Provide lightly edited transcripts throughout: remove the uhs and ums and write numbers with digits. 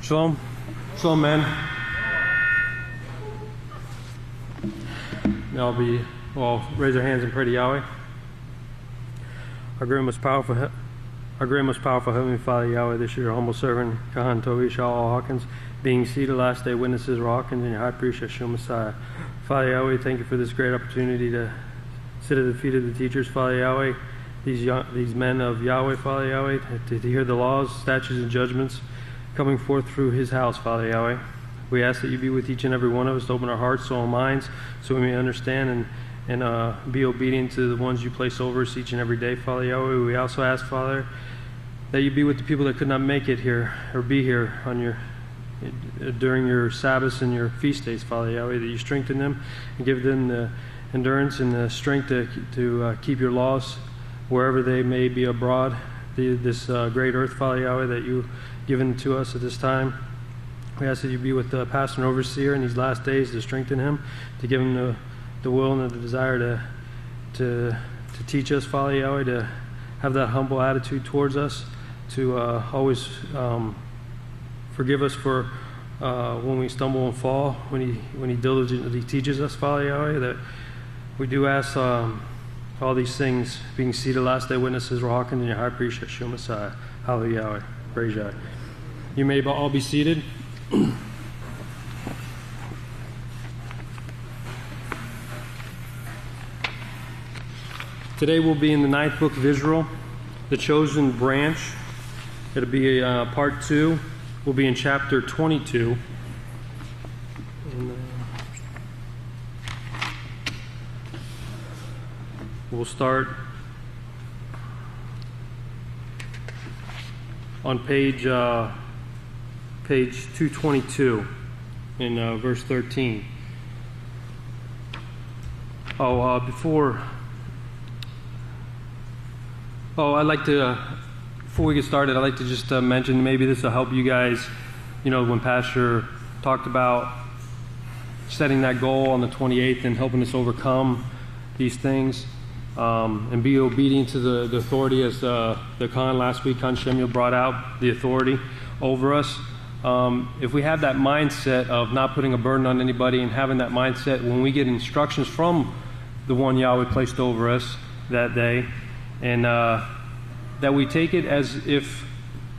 Shalom. Shalom, man. Now raise our hands and pray to Yahweh. Our great most powerful Heavenly Father, Yahweh, this is your humble servant, Kahan Tovi Shal Hawkins, being seated last day witnesses, Hawkins, and your high priest, Yeshua Messiah. Father Yahweh, thank you for this great opportunity to sit at the feet of the teachers, Father Yahweh, these men of Yahweh, Father Yahweh, to hear the laws, statutes, and judgments coming forth through his house, Father Yahweh. We ask that you be with each and every one of us, to open our hearts, soul, and minds, so we may understand and be obedient to the ones you place over us each and every day, Father Yahweh. We also ask, Father, that you be with the people that could not make it here or be here during your Sabbaths and your feast days, Father Yahweh, that you strengthen them and give them the endurance and the strength to keep your laws wherever they may be abroad, this great earth, Father Yahweh, that you've given to us at this time. We ask that you be with the pastor and overseer in these last days, to strengthen him, to give him the will and the desire to teach us, Father Yahweh, to have that humble attitude towards us, to always forgive us for when we stumble and fall, when he diligently teaches us, Father Yahweh, that we do ask all these things, being seated last day witnesses, Hawkins, and your high priest, Yeshua Messiah. Hallelujah, Yahweh. Praise Yahweh. You may all be seated. Today we'll be in the 9th book of Israel, the chosen branch. It'll be part 2. We'll be in chapter 22. And, we'll start on page 222 in verse 13. I'd like to, before we get started, I'd like to just mention, maybe this will help you guys, when Pastor talked about setting that goal on the 28th and helping us overcome these things, and be obedient to the authority, as the Khan last week, Khan Shemuel, brought out the authority over us. If we have that mindset of not putting a burden on anybody, and having that mindset when we get instructions from the one Yahweh placed over us that day, and that we take it as if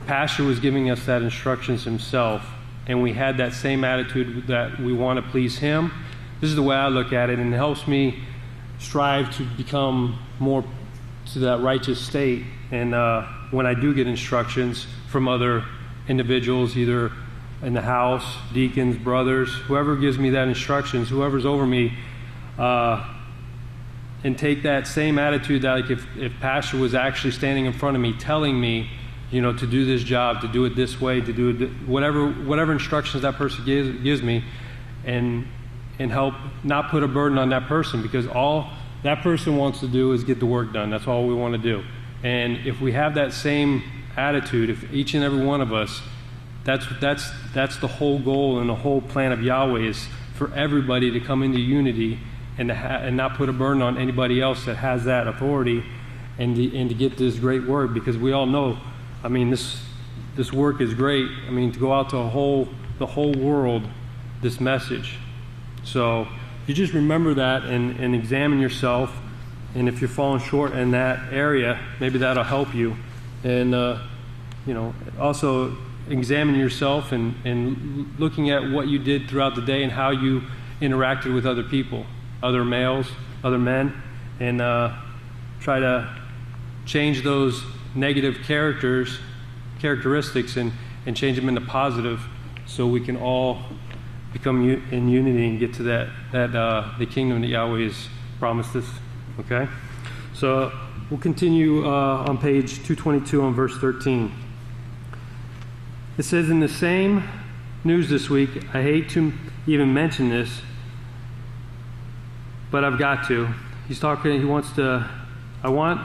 Pastor was giving us that instructions himself, and we had that same attitude that we want to please him. This is the way I look at it, and it helps me strive to become more to that righteous state. And when I do get instructions from other individuals, either in the house, deacons, brothers, whoever gives me that instructions, whoever's over me, and take that same attitude, that like if Pastor was actually standing in front of me telling me, to do this job, to do it this way, to do it whatever instructions that person gives me, and help not put a burden on that person, because all that person wants to do is get the work done. That's all we want to do. And if we have that same attitude, if each and every one of us, that's the whole goal and the whole plan of Yahweh, is for everybody to come into unity and not put a burden on anybody else that has that authority, and to get this great word, because we all know, this work is great. To go out to the whole world, this message. So you just remember that and examine yourself, and if you're falling short in that area, maybe that'll help you. And also examine yourself and looking at what you did throughout the day and how you interacted with other people, other males, other men, and try to change those negative characteristics and change them into positive, so we can all become in unity and get to that the kingdom that Yahweh has promised us. Okay, so we'll continue on page 222 on verse 13. It says, in the same news this week, I hate to even mention this, but I've got to. He's talking. He wants to. I want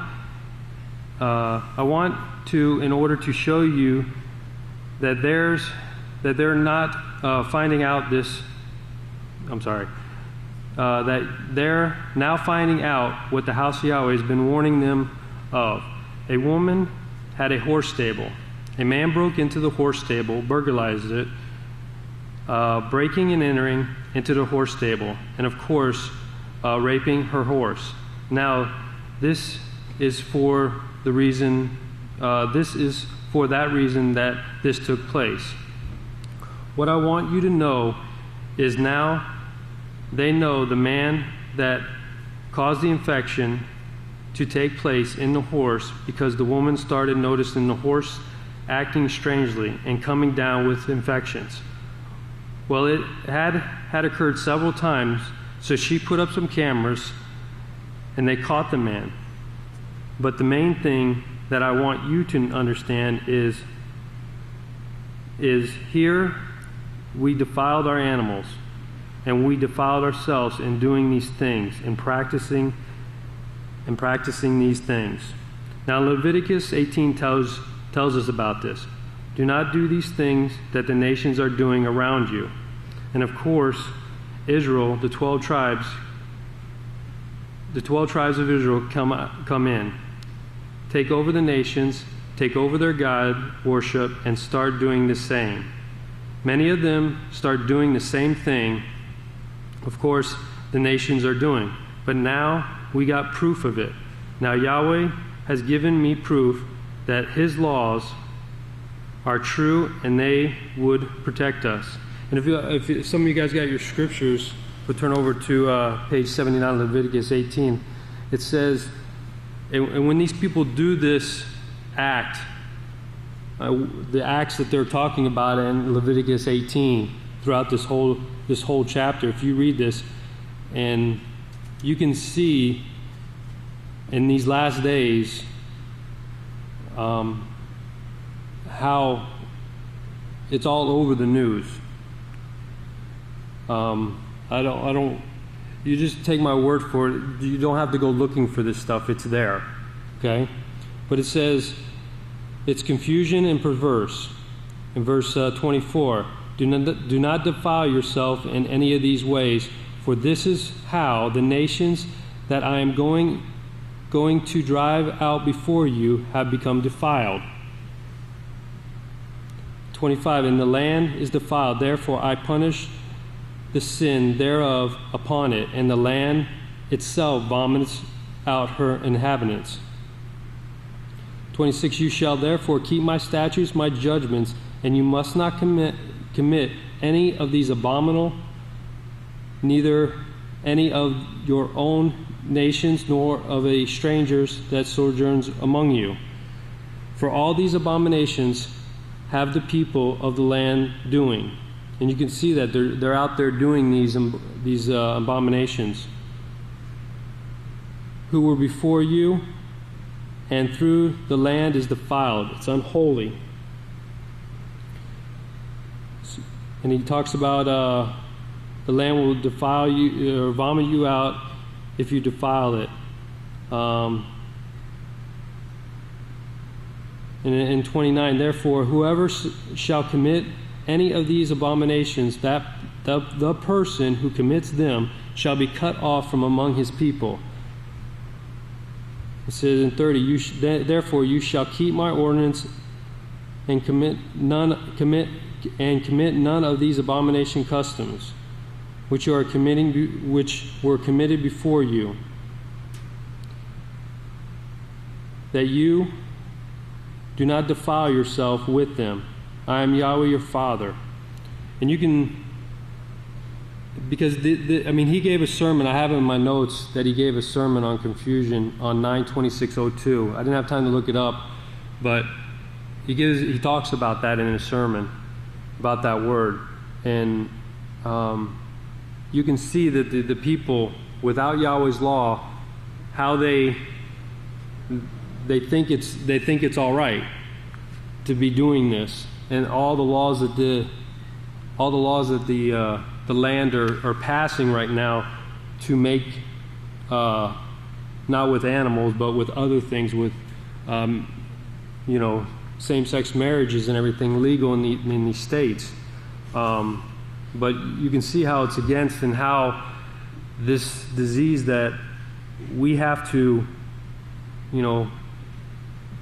to, in order to show you that they're not finding out this. I'm sorry. that they're now finding out what the House of Yahweh has been warning them of. A woman had a horse stable. A man broke into the horse stable, burglarized it, breaking and entering into the horse stable, and of course, raping her horse. Now, this is for the reason. This is for that reason that this took place. What I want you to know is now they know the man that caused the infection to take place in the horse, because the woman started noticing the horse acting strangely and coming down with infections. Well, it had occurred several times, so she put up some cameras and they caught the man. But the main thing that I want you to understand is here we defiled our animals, and we defiled ourselves in doing these things and practicing these things. Now Leviticus 18 tells us about this. Do not do these things that the nations are doing around you. And of course, Israel, the 12 tribes of Israel come in, take over the nations, take over their God worship, and start doing the same. Many of them start doing the same thing, of course, the nations are doing. But now we got proof of it. Now Yahweh has given me proof that His laws are true and they would protect us. And if some of you guys got your scriptures, we'll turn over to page 79 of Leviticus 18. It says, and when these people do this act, the acts that they're talking about in Leviticus 18 throughout this whole chapter, if you read this, and you can see in these last days how it's all over the news. You just take my word for it. You don't have to go looking for this stuff. It's there. Okay? But it says, it's confusion and perverse. In verse 24, do not defile yourself in any of these ways, for this is how the nations that I am going to drive out before you have become defiled. 25, and the land is defiled, therefore I punish the sin thereof upon it, and the land itself vomits out her inhabitants. 26, you shall therefore keep my statutes, my judgments, and you must not commit any of these abominable, neither any of your own nations, nor of a strangers that sojourns among you. For all these abominations have the people of the land doing. And you can see that they're out there doing these abominations. Who were before you, and through the land is defiled. It's unholy. And he talks about the land will defile you, or vomit you out if you defile it. And in 29, therefore, whoever shall commit any of these abominations, that the person who commits them shall be cut off from among his people. It says in 30, therefore you shall keep my ordinance and commit none of these abomination customs, which were committed before you, that you do not defile yourself with them. I am Yahweh your Father. And you can, because he gave a sermon. I have it in my notes that he gave a sermon on confusion on 9/26/02. I didn't have time to look it up, but he talks about that in his sermon, about that word. And you can see that the people without Yahweh's law, how they think it's all right to be doing this, and all the laws that the land are passing right now to make, not with animals but with other things, with same-sex marriages and everything legal in these states. But you can see how it's against, and how this disease that we have to,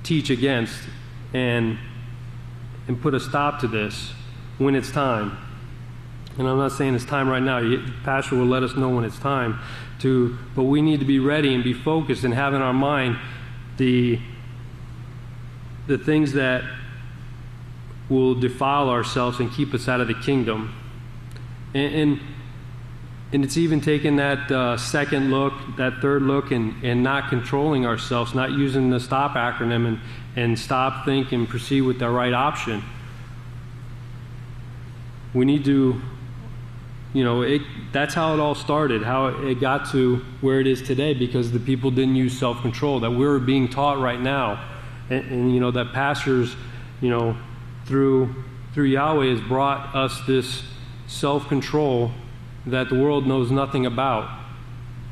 teach against and put a stop to this when it's time. And I'm not saying it's time right now. Pastor will let us know when it's time to, but we need to be ready and be focused and have in our mind the things that will defile ourselves and keep us out of the kingdom. And it's even taking that second look, that third look, and not controlling ourselves, not using the STOP acronym and stop, think, and proceed with the right option. We need to, that's how it all started, how it got to where it is today, because the people didn't use self-control, that we're being taught right now. And that pastors, through Yahweh has brought us this self-control that the world knows nothing about.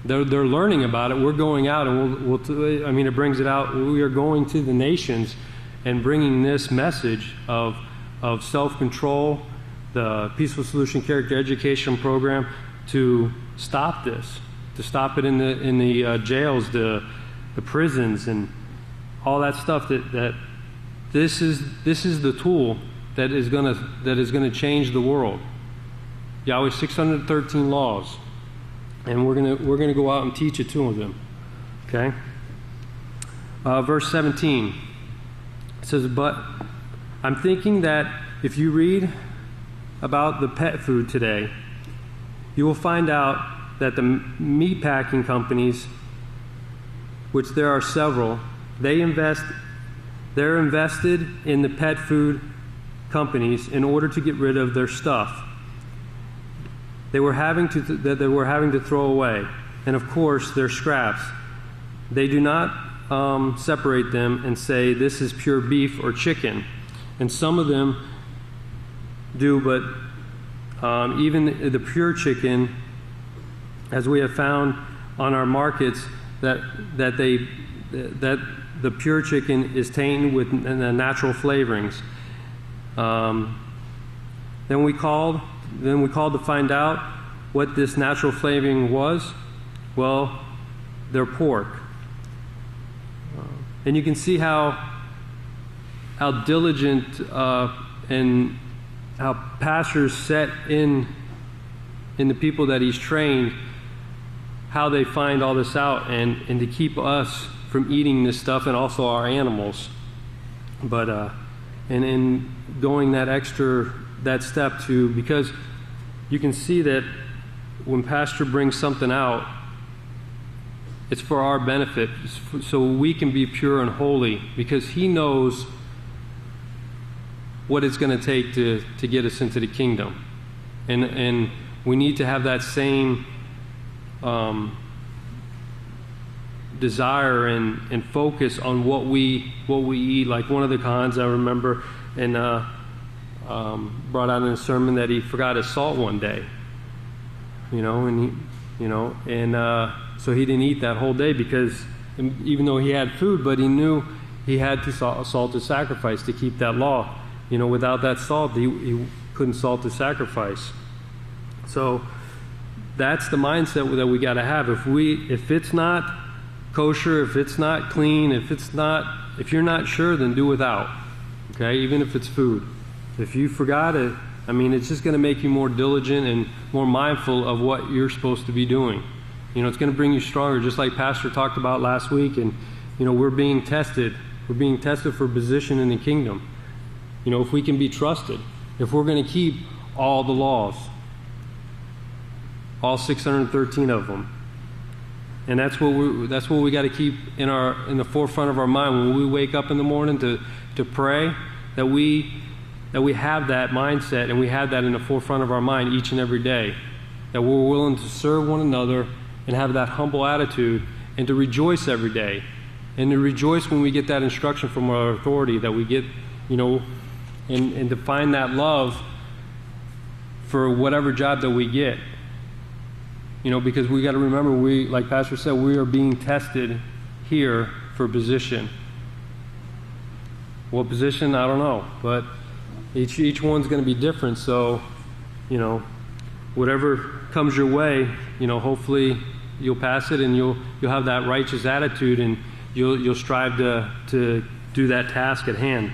They're learning about it. We're going out, and it brings it out. We are going to the nations and bringing this message of self-control, the Peaceful Solution Character Education Program, to stop this, to stop it in the jails, the prisons, and all that stuff. That this is the tool that is gonna change the world. Yahweh's 613 laws, and we're gonna go out and teach it to them. Okay. Verse 17. It says, "But I'm thinking that if you read about the pet food today, you will find out that the meat packing companies, which there are several, they're invested in the pet food companies in order to get rid of their stuff that they were having to throw away, and of course their scraps. They do not separate them and say this is pure beef or chicken, and some of them do, but even the pure chicken, as we have found on our markets, that the pure chicken is tainted with natural flavorings. Then we called to find out what this natural flavoring was. Well, they're pork. And you can see how diligent and how pastors set in the people that he's trained, how they find all this out, and to keep us from eating this stuff, and also our animals. But and in going that step to, because you can see that when pastor brings something out, it's for our benefit, so we can be pure and holy, because he knows what it's going to take to get us into the kingdom. And we need to have that same desire and focus on what we eat. Like one of the Khans, I remember, and brought out in a sermon that he forgot his salt one day, so he didn't eat that whole day, because even though he had food, but he knew he had to salt the sacrifice to keep that law. Without that salt, he couldn't salt the sacrifice. So that's the mindset that we got to have. If it's not kosher, if it's not clean, if you're not sure, then do without. Okay, even if it's food. If you forgot it, it's just going to make you more diligent and more mindful of what you're supposed to be doing. It's going to bring you stronger, just like Pastor talked about last week. And we're being tested. We're being tested for position in the kingdom. If we can be trusted, if we're going to keep all the laws, all 613 of them. And that's what we got to keep in the forefront of our mind when we wake up in the morning to pray, that we have that mindset, and we have that in the forefront of our mind each and every day, that we're willing to serve one another and have that humble attitude, and to rejoice every day, and to rejoice when we get that instruction from our authority, that we get, and to find that love for whatever job that we get. Because we got to remember, like Pastor said, we are being tested here for position. What position? I don't know, but each one's going to be different. So, whatever comes your way, hopefully you'll pass it, and you'll have that righteous attitude, and you'll strive to do that task at hand.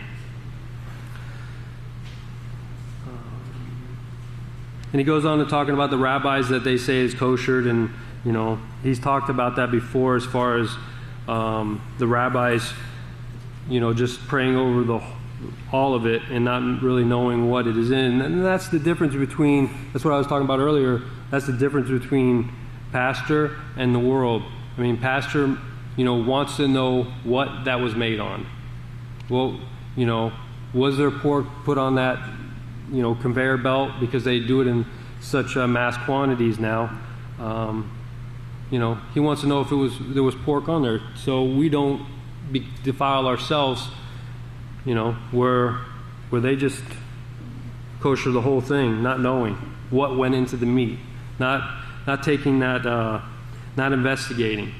And he goes on to talking about the rabbis that they say is koshered, and he's talked about that before, as far as the rabbis, just praying over all of it and not really knowing what it is in. And that's the difference between, that's what I was talking about earlier, that's the difference between pastor and the world. I mean, pastor, wants to know what that was made on. Well, was there pork put on that, conveyor belt, because they do it in such mass quantities now? He wants to know if there was pork on there, so we don't defile ourselves. Where they just kosher the whole thing, not knowing what went into the meat, not taking that, not investigating.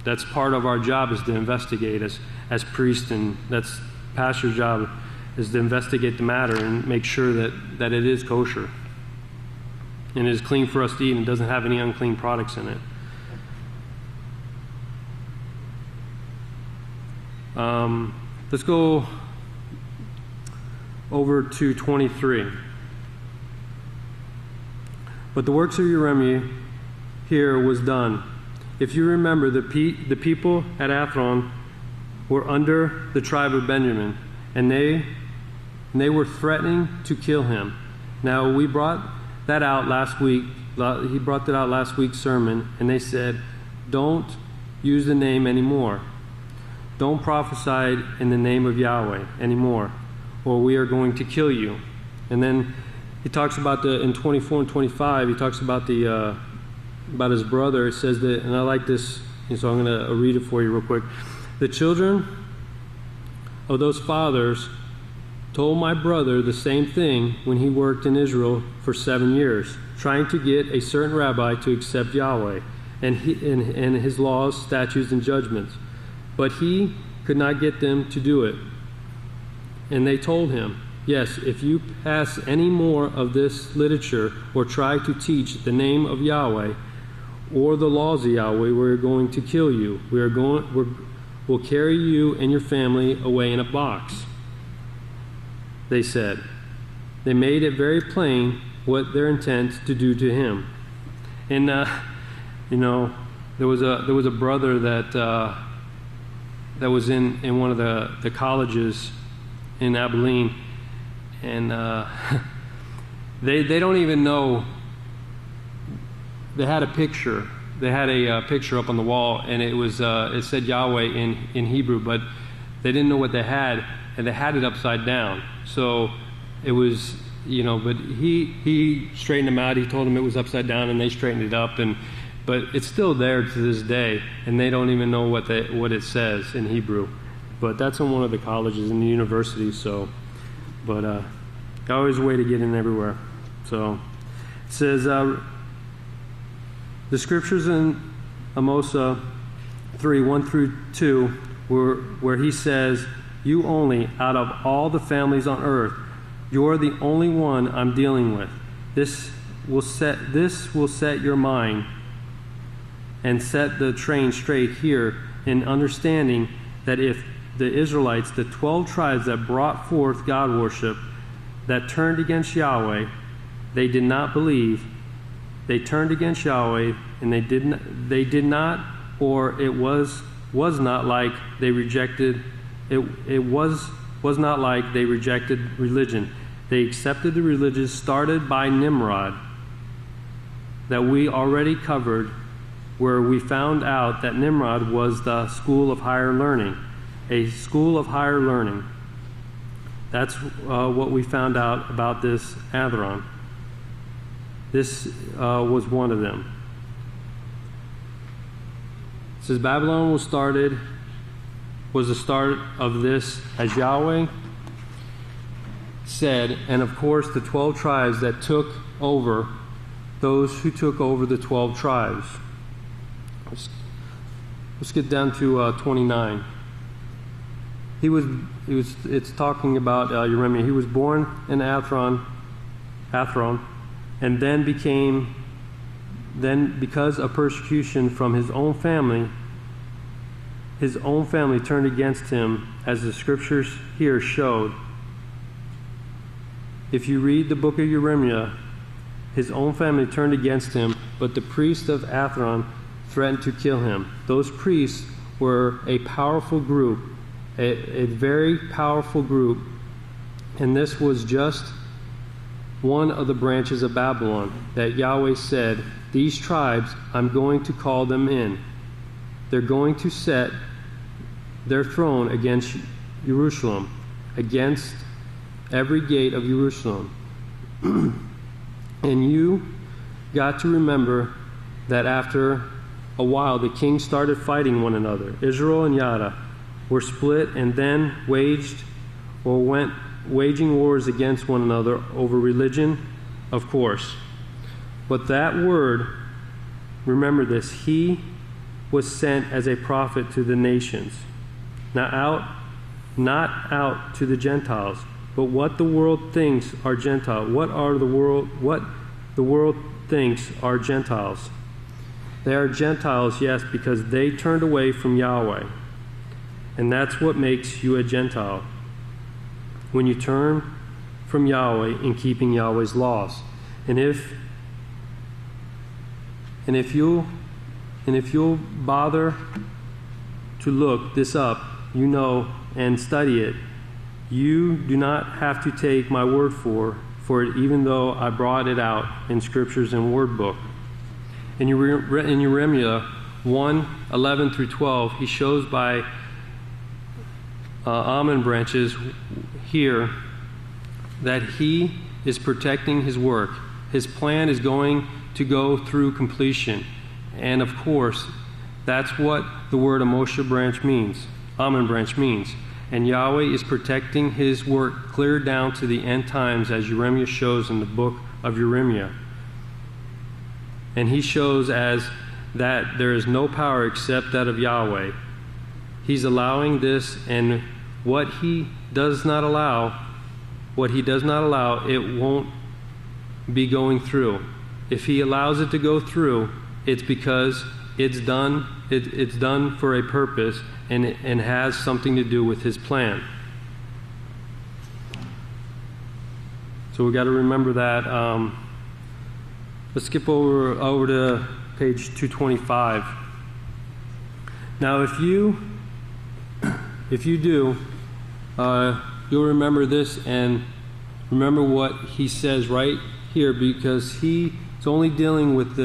That's part of our job, is to investigate as priests, and that's pastor's job, is to investigate the matter and make sure that it is kosher and it is clean for us to eat and doesn't have any unclean products in it. Let's go over to 23. But the works of Yahweh here was done. If you remember, the people at Athron were under the tribe of Benjamin, and they were threatening to kill him. Now, we brought that out last week. He brought that out last week's sermon, and they said, don't use the name anymore. Don't prophesy in the name of Yahweh anymore, or we are going to kill you. And then he talks about in 24 and 25, he talks about about his brother. It says that, and I like this, so I'm going to read it for you real quick. The children of those fathers told my brother the same thing when he worked in Israel for 7 years, trying to get a certain rabbi to accept Yahweh and his laws, statutes, and judgments. But he could not get them to do it. And they told him, yes, if you pass any more of this literature or try to teach the name of Yahweh or the laws of Yahweh, we're going to kill you. We'll carry you and your family away in a box, they said. They made it very plain what their intent to do to him. And, there was a brother that was in one of the colleges in Abelin, and they don't even know. They had a picture. They had a picture up on the wall, and it said Yahweh in Hebrew, but they didn't know what they had, and they had it upside down. So it was, but he straightened them out. He told them it was upside down, and they straightened it up, but it's still there to this day, and they don't even know what it says in Hebrew. But that's in one of the colleges and the universities. So, but always a way to get in everywhere. So it says the scriptures in Amos 3:1-2, where he says, "You only out of all the families on earth, you're the only one I'm dealing with. This will set your mind and set the train straight here in understanding that if the Israelites, the 12 tribes that brought forth God worship, that turned against Yahweh, they did not believe. They turned against Yahweh, and they did not, or it was not like they rejected. It was not like they rejected religion. They accepted the religion started by Nimrod that we already covered, where we found out that Nimrod was the school of higher learning. A school of higher learning. That's what we found out about this Athron. This was one of them. It says Babylon was the start of this, as Yahweh said, and of course the 12 tribes that took over, those who took over the 12 tribes. Let's get down to 29. It's talking about Yeremiah. He was born in Athron, and then became Then, because of persecution from his own family turned against him, as the scriptures here showed. If you read the book of Jeremiah, his own family turned against him, but the priest of Athron threatened to kill him. Those priests were a powerful group, a very powerful group, and this was just one of the branches of Babylon that Yahweh said, these tribes, I'm going to call them in. They're going to set their throne against Jerusalem, against every gate of Jerusalem. And you got to remember that after a while the kings started fighting one another. Israel and Judah were split and then went waging wars against one another over religion, of course. But that word, remember this, he was sent as a prophet to the nations, not out to the Gentiles, but what the world thinks are Gentiles. What the world thinks are Gentiles. They are Gentiles, yes, because they turned away from Yahweh. And that's what makes you a Gentile. When you turn from Yahweh in keeping Yahweh's laws. And if you'll bother to look this up, and study it, you do not have to take my word for it, even though I brought it out in scriptures and word book. In Jeremiah 1:11 through 12, he shows by almond branches here that he is protecting his work. His plan is going to go through completion. And of course, that's what the word Moshe branch means, almond branch means. And Yahweh is protecting his work clear down to the end times, as Jeremiah shows in the book of Jeremiah. And he shows as that there is no power except that of Yahweh. He's allowing this, and what he does not allow, it won't be going through. If he allows it to go through, it's because it's done. It's done for a purpose, and has something to do with his plan. So we got to remember that. Let's skip over to page 225. Now, if you do, you'll remember this and remember what he says right here, because he is only dealing with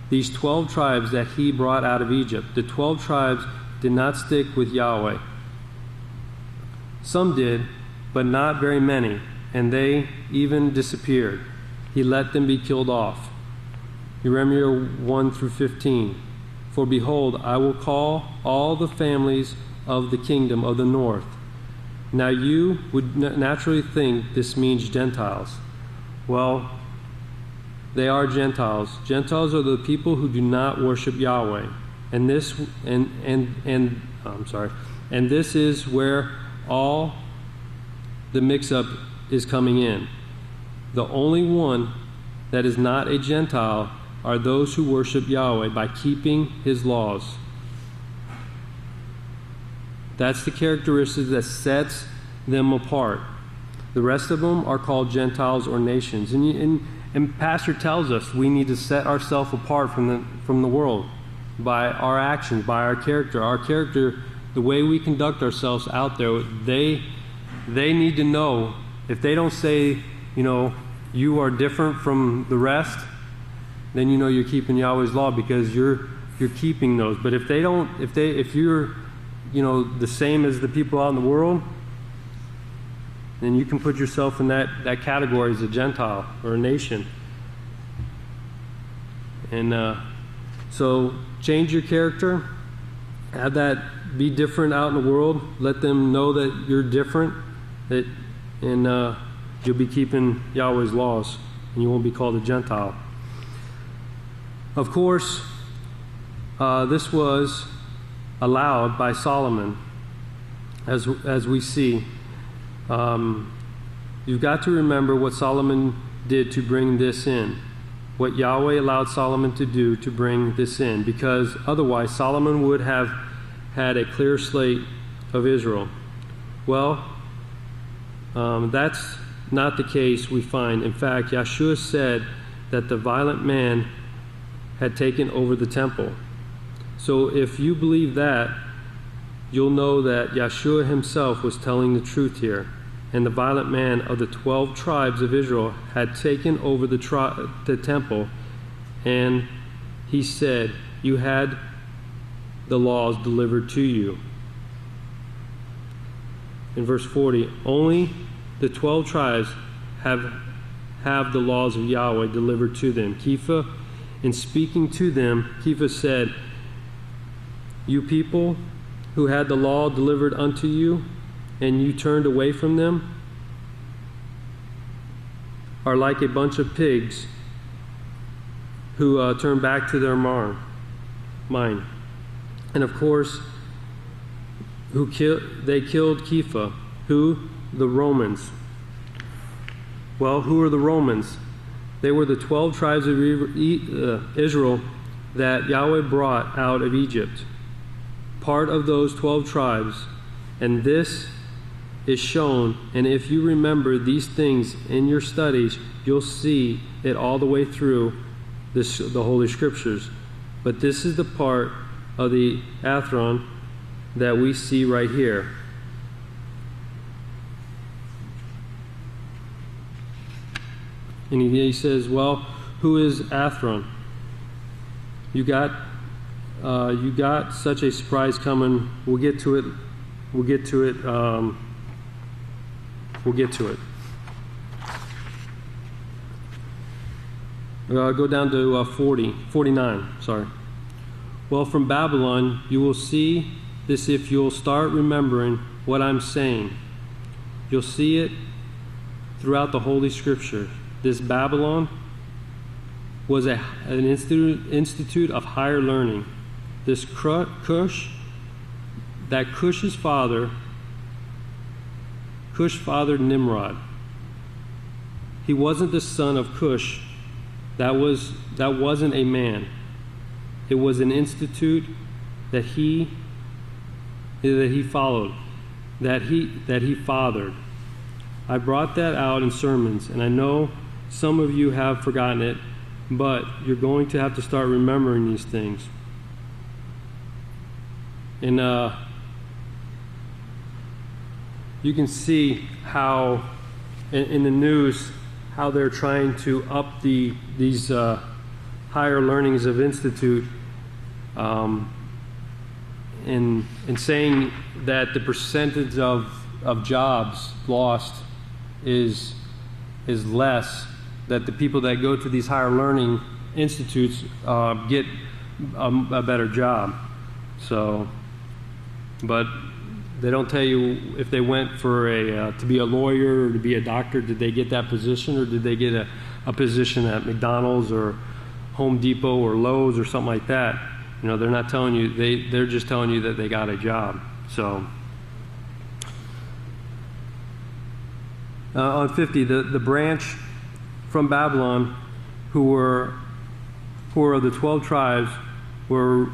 these 12 tribes that he brought out of Egypt. The 12 tribes did not stick with Yahweh. Some did, but not very many, and they even disappeared. He let them be killed off. Jeremiah 1 through 15. For behold, I will call all the families of the kingdom of the north. Now you would naturally think this means Gentiles. Well, they are Gentiles. Gentiles are the people who do not worship Yahweh. And this is where all the mix-up is coming in. The only one that is not a Gentile are those who worship Yahweh by keeping his laws. That's the characteristic that sets them apart. The rest of them are called Gentiles or nations. And Pastor tells us we need to set ourselves apart from the world by our actions, by our character. Our character, the way we conduct ourselves out there, they need to know. If they don't say, you are different from the rest, then you're keeping Yahweh's law, because you're keeping those. But if you're the same as the people out in the world, then you can put yourself in that category as a Gentile or a nation. And so change your character, have that be different out in the world, let them know that you're different, and you'll be keeping Yahweh's laws, and you won't be called a Gentile. Of course, this was allowed by Solomon, as we see. You've got to remember what Solomon did to bring this in. what Yahweh allowed Solomon to do to bring this in, because otherwise Solomon would have had a clear slate of Israel. Well, that's not the case, we find. In fact, Yeshua said that the violent man had taken over the temple. So if you believe that, you'll know that Yeshua himself was telling the truth here. And the violent man of the 12 tribes of Israel had taken over the temple, and he said, "You had the laws delivered to you." In verse 40, only the 12 tribes have the laws of Yahweh delivered to them. Kepha, in speaking to them, Kepha said, "You people who had the law delivered unto you, and you turned away from them, are like a bunch of pigs who turn back to their mind." And of course, they killed Kepha. Who? The Romans. Well, who are the Romans? They were the 12 tribes of Israel that Yahweh brought out of Egypt. Part of those 12 tribes. And this is shown, and if you remember these things in your studies, you'll see it all the way through the Holy Scriptures. But this is the part of the Athron that we see right here. And he says, well, who is Athron? You got such a surprise coming. We'll get to it. We'll get to it. Go down to 49. Sorry. Well, from Babylon, you will see this if you'll start remembering what I'm saying. You'll see it throughout the Holy Scripture. This Babylon was an institute of higher learning. This Cush, that Cush's father, Cush fathered Nimrod. He wasn't the son of Cush. That wasn't a man. It was an institute that he followed, that he fathered. I brought that out in sermons, and I know some of you have forgotten it, but you're going to have to start remembering these things. And you can see how in the news how they're trying to up these higher learnings of institute, in saying that the percentage of jobs lost is less, that the people that go to these higher learning institutes get a better job. So, but they don't tell you if they went for to be a lawyer or to be a doctor, did they get that position, or did they get a position at McDonald's or Home Depot or Lowe's or something like that. You know, they're not telling you, they're just telling you that they got a job. So on 50, the branch from Babylon who are of the 12 tribes were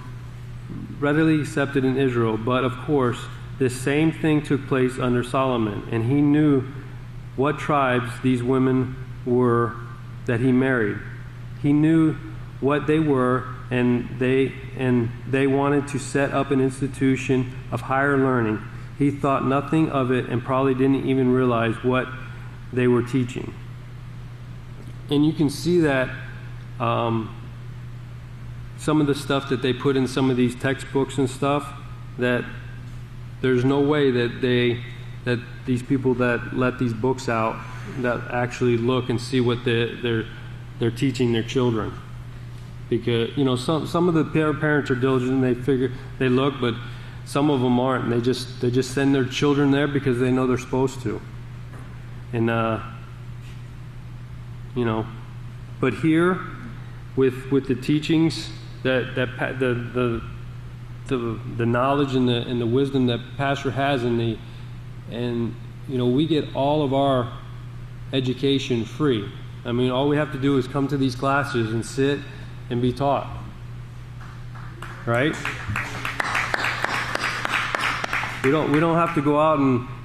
readily accepted in Israel. But of course, this same thing took place under Solomon, and he knew what tribes these women were that he married. He knew what they were, and they wanted to set up an institution of higher learning. He thought nothing of it and probably didn't even realize what they were teaching. And you can see that some of the stuff that they put in some of these textbooks and stuff, that there's no way that these people that let these books out that actually look and see what they're teaching their children. Because, you know, some of the parents are diligent and they look, but some of them aren't, and they just send their children there because they know they're supposed to. And you know, but here with the teachings that the knowledge and the wisdom that pastor has, and you know, we get all of our education free. I mean, all we have to do is come to these classes and sit and be taught. Right? We don't have to go out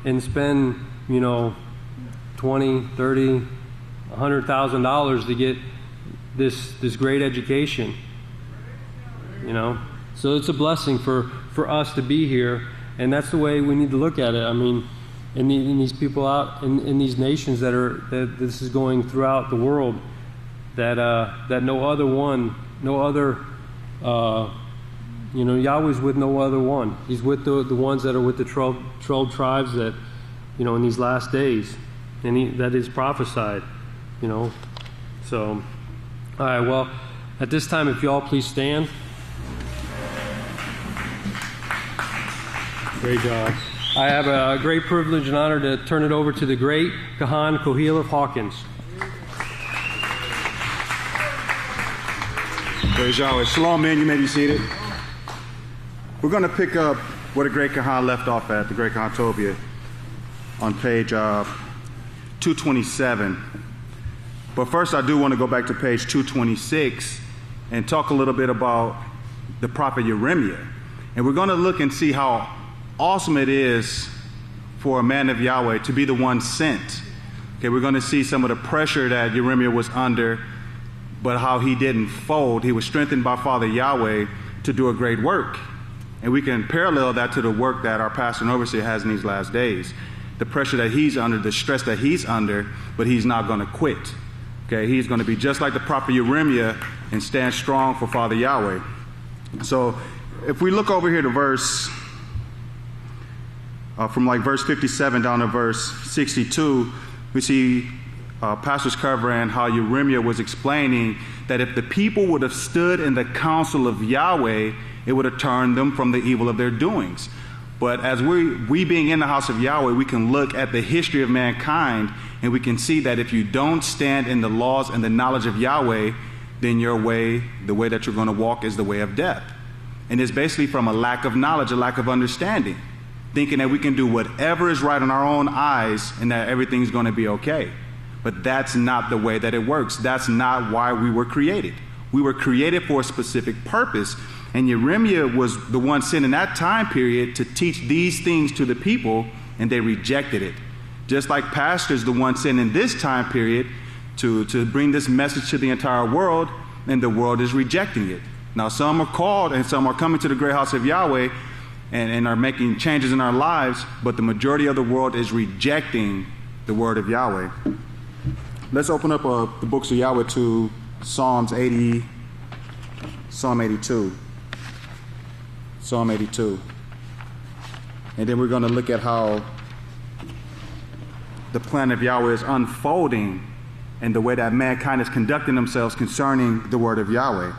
and spend, you know, $20, $30, $100,000 to get this great education. You know? So it's a blessing for us to be here, and that's the way we need to look at it. I mean, in these people out in these nations that this is going throughout the world, that no other you know, Yahweh's with no other one. He's with the ones that are with the 12 tribes that, you know, in these last days, and that is prophesied, you know. So, all right, well, at this time, if you all please stand. Great job. I have a great privilege and honor to turn it over to the great Kahan Kohil of Hawkins. Praise Yahweh. Shalom, man. You may be seated. We're going to pick up where the great Kahan left off at, the great Kahan Tobia, on page 227. But first, I do want to go back to page 226 and talk a little bit about the prophet Yirmiah. And we're going to look and see how awesome it is for a man of Yahweh to be the one sent. Okay, we're going to see some of the pressure that Yirmiah was under, but how he didn't fold. He was strengthened by Father Yahweh to do a great work. And we can parallel that to the work that our pastor and overseer has in these last days. The pressure that he's under, the stress that he's under, but he's not going to quit. Okay, he's going to be just like the prophet Yirmiah and stand strong for Father Yahweh. So if we look over here to verse, from like verse 57 down to verse 62, we see pastors covering how Yirmiah was explaining that if the people would have stood in the counsel of Yahweh, it would have turned them from the evil of their doings. But as we being in the house of Yahweh, we can look at the history of mankind, and we can see that if you don't stand in the laws and the knowledge of Yahweh, then your way, the way that you're going to walk, is the way of death. And it's basically from a lack of knowledge, a lack of understanding, thinking that we can do whatever is right in our own eyes and that everything's going to be okay. But that's not the way that it works. That's not why we were created. We were created for a specific purpose. And Yirmiah was the one sent in that time period to teach these things to the people, and they rejected it. Just like pastors, the one sent in this time period to bring this message to the entire world, and the world is rejecting it. Now, some are called and some are coming to the great house of Yahweh and are making changes in our lives, but the majority of the world is rejecting the word of Yahweh. Let's open up the books of Yahweh to Psalm 82. Psalm 82. And then we're going to look at how the plan of Yahweh is unfolding and the way that mankind is conducting themselves concerning the word of Yahweh.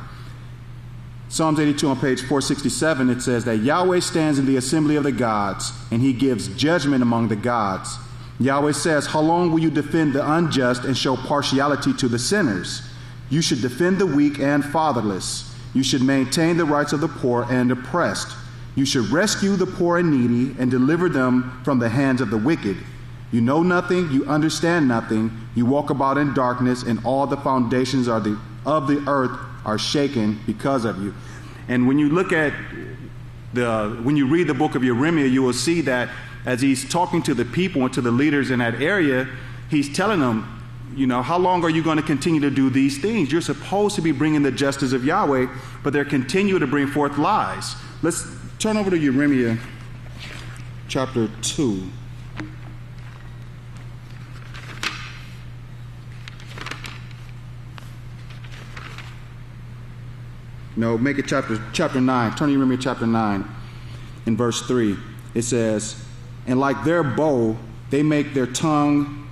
Psalms 82 on page 467, it says that Yahweh stands in the assembly of the gods, and he gives judgment among the gods. Yahweh says, how long will you defend the unjust and show partiality to the sinners? You should defend the weak and fatherless. You should maintain the rights of the poor and oppressed. You should rescue the poor and needy and deliver them from the hands of the wicked. You know nothing, you understand nothing. You walk about in darkness, and all the foundations of the earth are shaken because of you. And when you look at when you read the book of Yirmiah, you will see that as he's talking to the people and to the leaders in that area, he's telling them, you know, how long are you going to continue to do these things? You're supposed to be bringing the justice of Yahweh, but they're continuing to bring forth lies. Let's turn over to Yirmiah chapter 2. No, make it chapter 9. Turn to Yirmiah chapter 9 in verse 3. It says, and like their bow, they make their tongue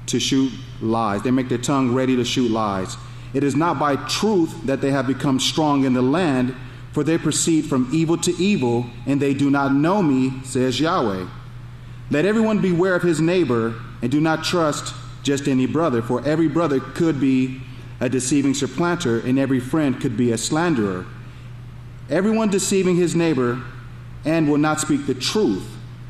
to shoot lies. They make their tongue ready to shoot lies. It is not by truth that they have become strong in the land, for they proceed from evil to evil, and they do not know me, says Yahweh. Let everyone beware of his neighbor, and do not trust just any brother, for every brother could be a deceiving supplanter, and every friend could be a slanderer. Everyone deceiving his neighbor and will not speak the truth.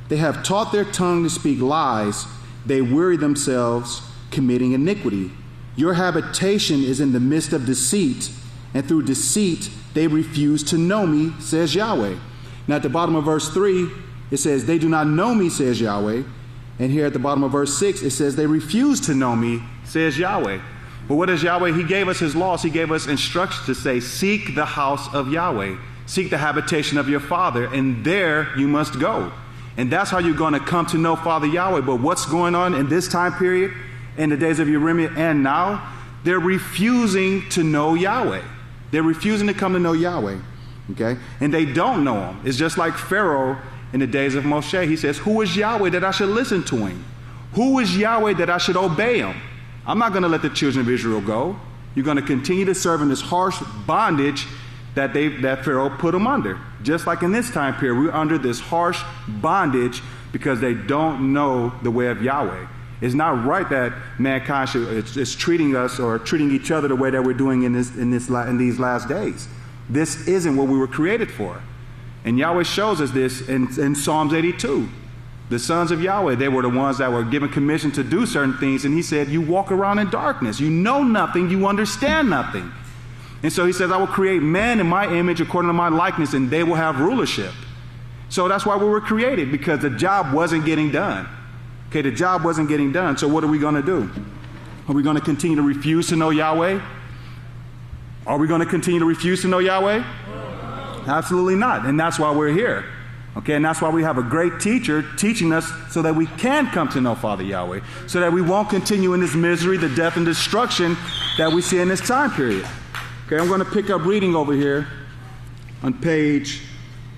They have taught their tongue to speak lies. They weary themselves committing iniquity. Your habitation is in the midst of deceit, and through deceit they refuse to know me, says Yahweh. Now at the bottom of verse 3, it says, they do not know me, says Yahweh. And here at the bottom of verse 6, it says, they refuse to know me, says Yahweh. But what is Yahweh? He gave us his laws. He gave us instructions to say, seek the house of Yahweh. Seek the habitation of your Father, and there you must go. And that's how you're going to come to know Father Yahweh. But what's going on in this time period, in the days of Yeremiah and now? They're refusing to know Yahweh. They're refusing to come to know Yahweh. Okay? And they don't know him. It's just like Pharaoh in the days of Moshe. He says, who is Yahweh that I should listen to him? Who is Yahweh that I should obey him? I'm not going to let the children of Israel go. You're going to continue to serve in this harsh bondage that Pharaoh put them under. Just like in this time period, we're under this harsh bondage because they don't know the way of Yahweh. It's not right that mankind is treating us or treating each other the way that we're doing in these last days. This isn't what we were created for. And Yahweh shows us this in Psalms 82. The sons of Yahweh, they were the ones that were given commission to do certain things. And he said, you walk around in darkness. You know nothing. You understand nothing. And so he says, I will create man in my image according to my likeness, and they will have rulership. So that's why we were created, because the job wasn't getting done. Okay, the job wasn't getting done. So what are we going to do? Are we going to continue to refuse to know Yahweh? Are we going to continue to refuse to know Yahweh? Absolutely not. And that's why we're here. Okay, and that's why we have a great teacher teaching us so that we can come to know Father Yahweh, so that we won't continue in this misery, the death and destruction that we see in this time period. Okay, I'm going to pick up reading over here on page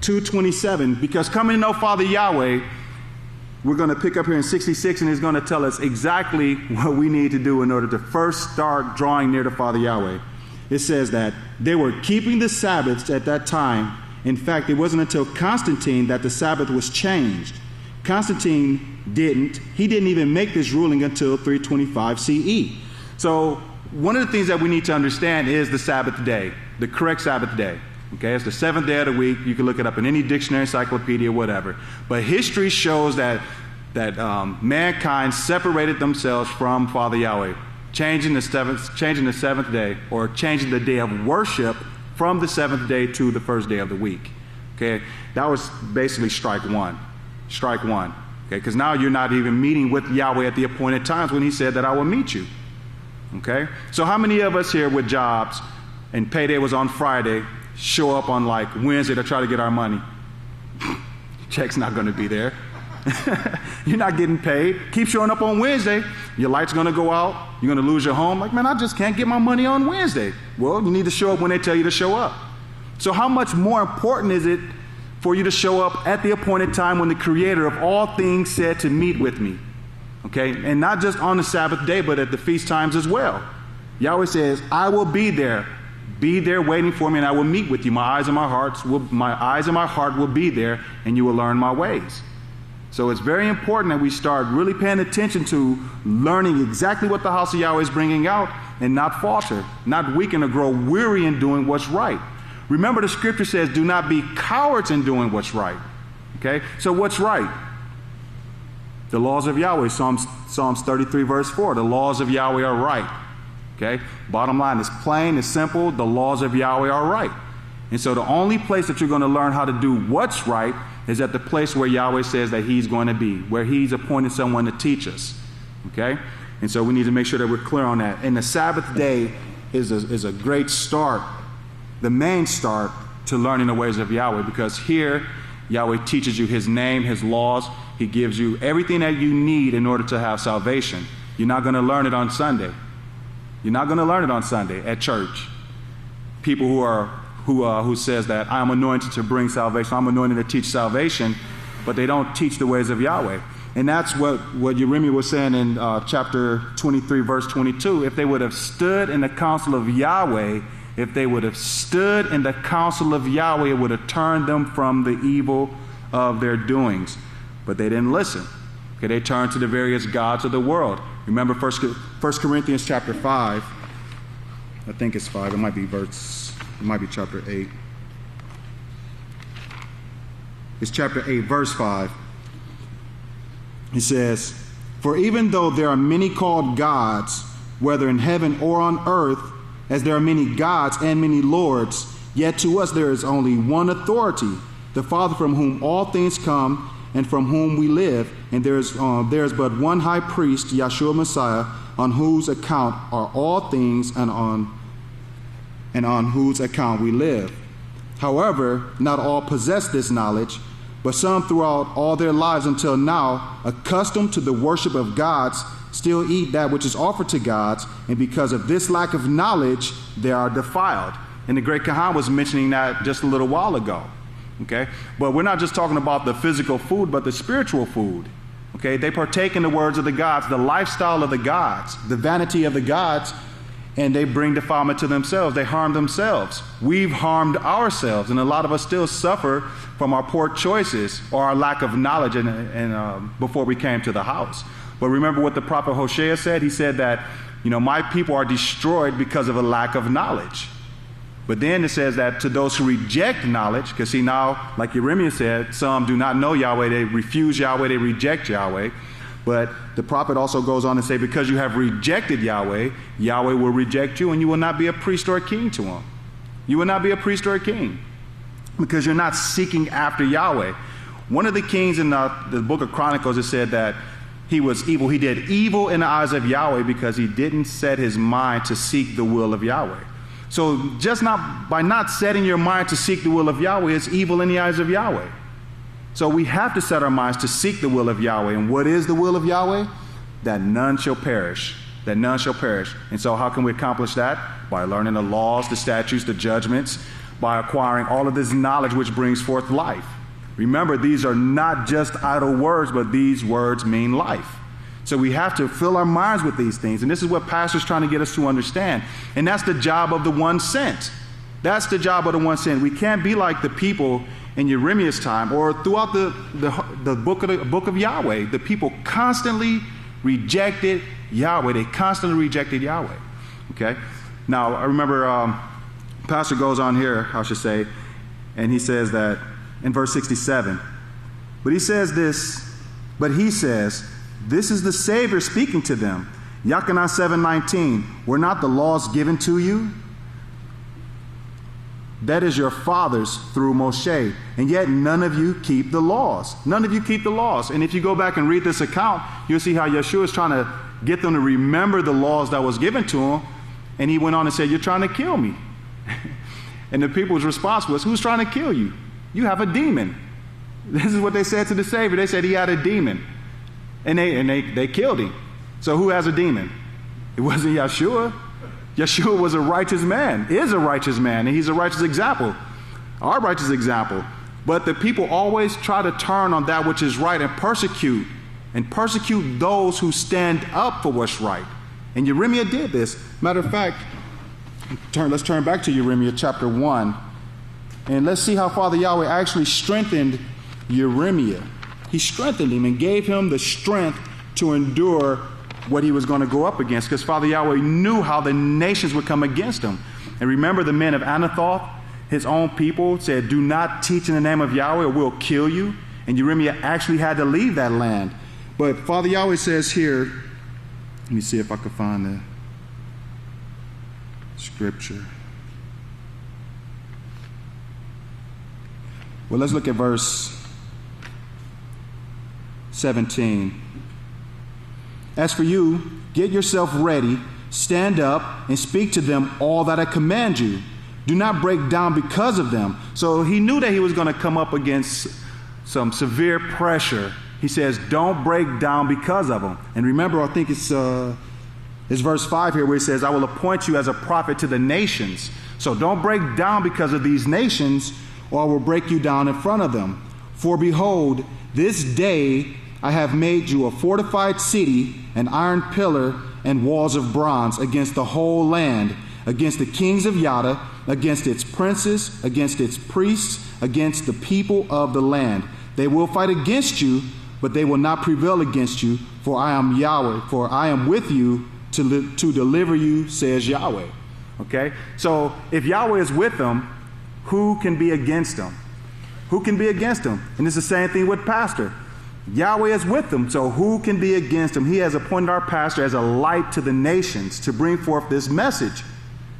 227, because coming to know Father Yahweh, we're going to pick up here in 66, and he's going to tell us exactly what we need to do in order to first start drawing near to Father Yahweh. It says that they were keeping the Sabbaths at that time. In fact, it wasn't until Constantine that the Sabbath was changed. Constantine didn't even make this ruling until 325 CE. So one of the things that we need to understand is the Sabbath day, the correct Sabbath day. Okay, it's the seventh day of the week. You can look it up in any dictionary, encyclopedia, whatever. But history shows that mankind separated themselves from Father Yahweh, changing the seventh day, or changing the day of worship from the seventh day to the first day of the week. Okay, that was basically strike one. Strike one. Okay, because now you're not even meeting with Yahweh at the appointed times when he said that I will meet you. Okay, so how many of us here with jobs and payday was on Friday show up on like Wednesday to try to get our money? Check's not going to be there. You're not getting paid. Keep showing up on Wednesday. Your light's going to go out. You're going to lose your home. Like, man, I just can't get my money on Wednesday. Well, you need to show up when they tell you to show up. So how much more important is it for you to show up at the appointed time when the Creator of all things said to meet with me? Okay, and not just on the Sabbath day, but at the feast times as well. Yahweh says, I will be there. Be there waiting for me, and I will meet with you. My eyes and my heart will be there, and you will learn my ways. So it's very important that we start really paying attention to learning exactly what the house of Yahweh is bringing out, and not falter, not weaken or grow weary in doing what's right. Remember, the scripture says, do not be cowards in doing what's right. Okay, so what's right? The laws of Yahweh, Psalms 33 verse 4, the laws of Yahweh are right. Okay, bottom line is plain, it's simple, the laws of Yahweh are right. And so the only place that you're going to learn how to do what's right is at the place where Yahweh says that he's going to be, where he's appointed someone to teach us. Okay, and so we need to make sure that we're clear on that. And the Sabbath day is a great start, the main start to learning the ways of Yahweh, because here Yahweh teaches you his name, his laws. He gives you everything that you need in order to have salvation. You're not going to learn it on Sunday. You're not going to learn it on Sunday at church. People who says that I'm anointed to bring salvation, I'm anointed to teach salvation, but they don't teach the ways of Yahweh. And that's what Yeremiah was saying in chapter 23, verse 22. If they would have stood in the counsel of Yahweh, it would have turned them from the evil of their doings. But they didn't listen. Okay, they turned to the various gods of the world. Remember 1 Corinthians chapter 5. I think it's 5. It might be chapter 8. It's chapter 8, verse 5. He says, for even though there are many called gods, whether in heaven or on earth, as there are many gods and many lords, yet to us there is only one authority, the Father from whom all things come and from whom we live, and there is but one high priest, Yahshua Messiah, on whose account are all things and on whose account we live. However, not all possess this knowledge, but some throughout all their lives until now, accustomed to the worship of gods, still eat that which is offered to gods, and because of this lack of knowledge, they are defiled. And the great Kahan was mentioning that just a little while ago. Okay? But we're not just talking about the physical food, but the spiritual food. Okay? They partake in the words of the gods, the lifestyle of the gods, the vanity of the gods, and they bring defilement to themselves. They harm themselves. We've harmed ourselves, and a lot of us still suffer from our poor choices or our lack of knowledge before we came to the house. But remember what the prophet Hosea said? He said that, my people are destroyed because of a lack of knowledge. But then it says that to those who reject knowledge, because see now, like Jeremiah said, some do not know Yahweh, they refuse Yahweh, they reject Yahweh. But the prophet also goes on to say, because you have rejected Yahweh, Yahweh will reject you, and you will not be a priest or a king to him. You will not be a priest or a king, because you're not seeking after Yahweh. One of the kings in the book of Chronicles, it said that he was evil. He did evil in the eyes of Yahweh because he didn't set his mind to seek the will of Yahweh. So by not setting your mind to seek the will of Yahweh, it's evil in the eyes of Yahweh. So we have to set our minds to seek the will of Yahweh. And what is the will of Yahweh? That none shall perish. That none shall perish. And so how can we accomplish that? By learning the laws, the statutes, the judgments, by acquiring all of this knowledge which brings forth life. Remember, these are not just idle words, but these words mean life. So we have to fill our minds with these things. And this is what Pastor's trying to get us to understand. And that's the job of the one sent. That's the job of the one sent. We can't be like the people in Jeremiah's time or throughout the book of Yahweh. The people constantly rejected Yahweh. They constantly rejected Yahweh. Okay? Now, I remember Pastor goes on here, I should say, and he says that in verse 67. But he says, this is the Savior speaking to them. Yakanah 7:19. Were not the laws given to you? That is your fathers through Moshe. And yet none of you keep the laws. None of you keep the laws. And if you go back and read this account, you'll see how Yeshua is trying to get them to remember the laws that was given to him. And he went on and said, you're trying to kill me. And the people's response was, who's trying to kill you? You have a demon. This is what they said to the Savior. They said he had a demon. And they killed him. So who has a demon? It wasn't Yeshua. Yeshua was a righteous man, is a righteous man, and he's a righteous example, our righteous example. But the people always try to turn on that which is right and persecute those who stand up for what's right. And Jeremiah did this. Matter of fact, let's turn back to Jeremiah chapter 1, and let's see how Father Yahweh actually strengthened Jeremiah. He strengthened him and gave him the strength to endure what he was going to go up against, because Father Yahweh knew how the nations would come against him. And remember, the men of Anathoth, his own people, said, do not teach in the name of Yahweh or we'll kill you. And Jeremiah actually had to leave that land. But Father Yahweh says here, let me see if I can find the scripture. Well, let's look at verse 17. As for you, get yourself ready, stand up, and speak to them all that I command you. Do not break down because of them. So he knew that he was going to come up against some severe pressure. He says, don't break down because of them. And remember, I think it's verse 5 here where he says, I will appoint you as a prophet to the nations. So don't break down because of these nations, or I will break you down in front of them. For behold, this day I have made you a fortified city, an iron pillar, and walls of bronze against the whole land, against the kings of Yada, against its princes, against its priests, against the people of the land. They will fight against you, but they will not prevail against you, for I am Yahweh, for I am with you to deliver you, says Yahweh. Okay? So if Yahweh is with them, who can be against them? Who can be against them? And it's the same thing with Pastor. Yahweh is with them, so who can be against him? He has appointed our pastor as a light to the nations to bring forth this message,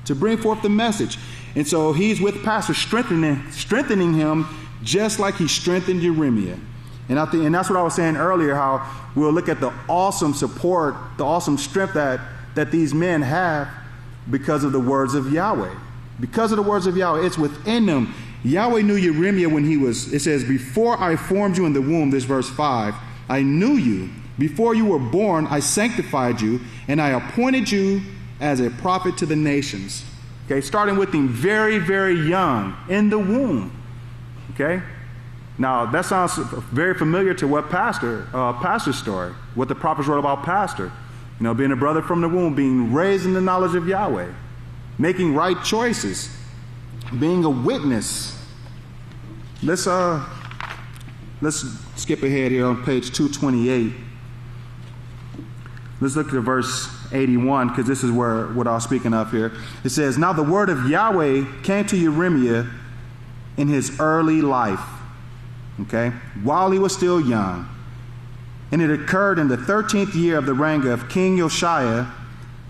to bring forth the message. And so he's with pastor, strengthening him just like he strengthened Jeremiah. And that's what I was saying earlier, how we'll look at the awesome support, the awesome strength that these men have because of the words of Yahweh. Because of the words of Yahweh, it's within them. Yahweh knew Jeremiah when it says, before I formed you in the womb, this verse 5, I knew you. Before you were born, I sanctified you, and I appointed you as a prophet to the nations. Okay, starting with him very, very young, in the womb. Okay? Now, that sounds very familiar to what Pastor's story, what the prophets wrote about Pastor. You know, being a brother from the womb, being raised in the knowledge of Yahweh, making right choices, being a witness. Let's skip ahead here on page 228. Let's look at verse 81, because this is what I was speaking of here. It says, now the word of Yahweh came to Jeremiah in his early life, okay, while he was still young. And it occurred in the 13th year of the reign of King Josiah.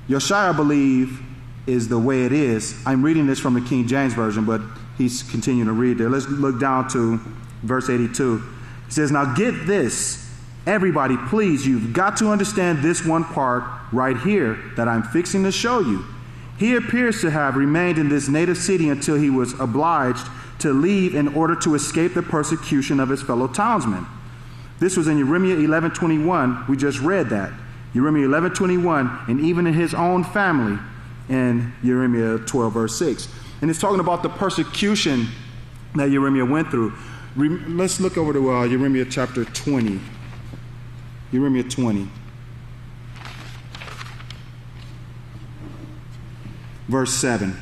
Josiah, I believe, is the way it is. I'm reading this from the King James Version, but he's continuing to read there. Let's look down to verse 82. He says, now get this, everybody, please, you've got to understand this one part right here that I'm fixing to show you. He appears to have remained in this native city until he was obliged to leave in order to escape the persecution of his fellow townsmen. This was in Jeremiah 11:21. We just read that. Jeremiah 11:21, and even in his own family in Jeremiah 12, verse 6. And it's talking about the persecution that Jeremiah went through. Let's look over to Jeremiah chapter 20. Jeremiah 20. Verse 7.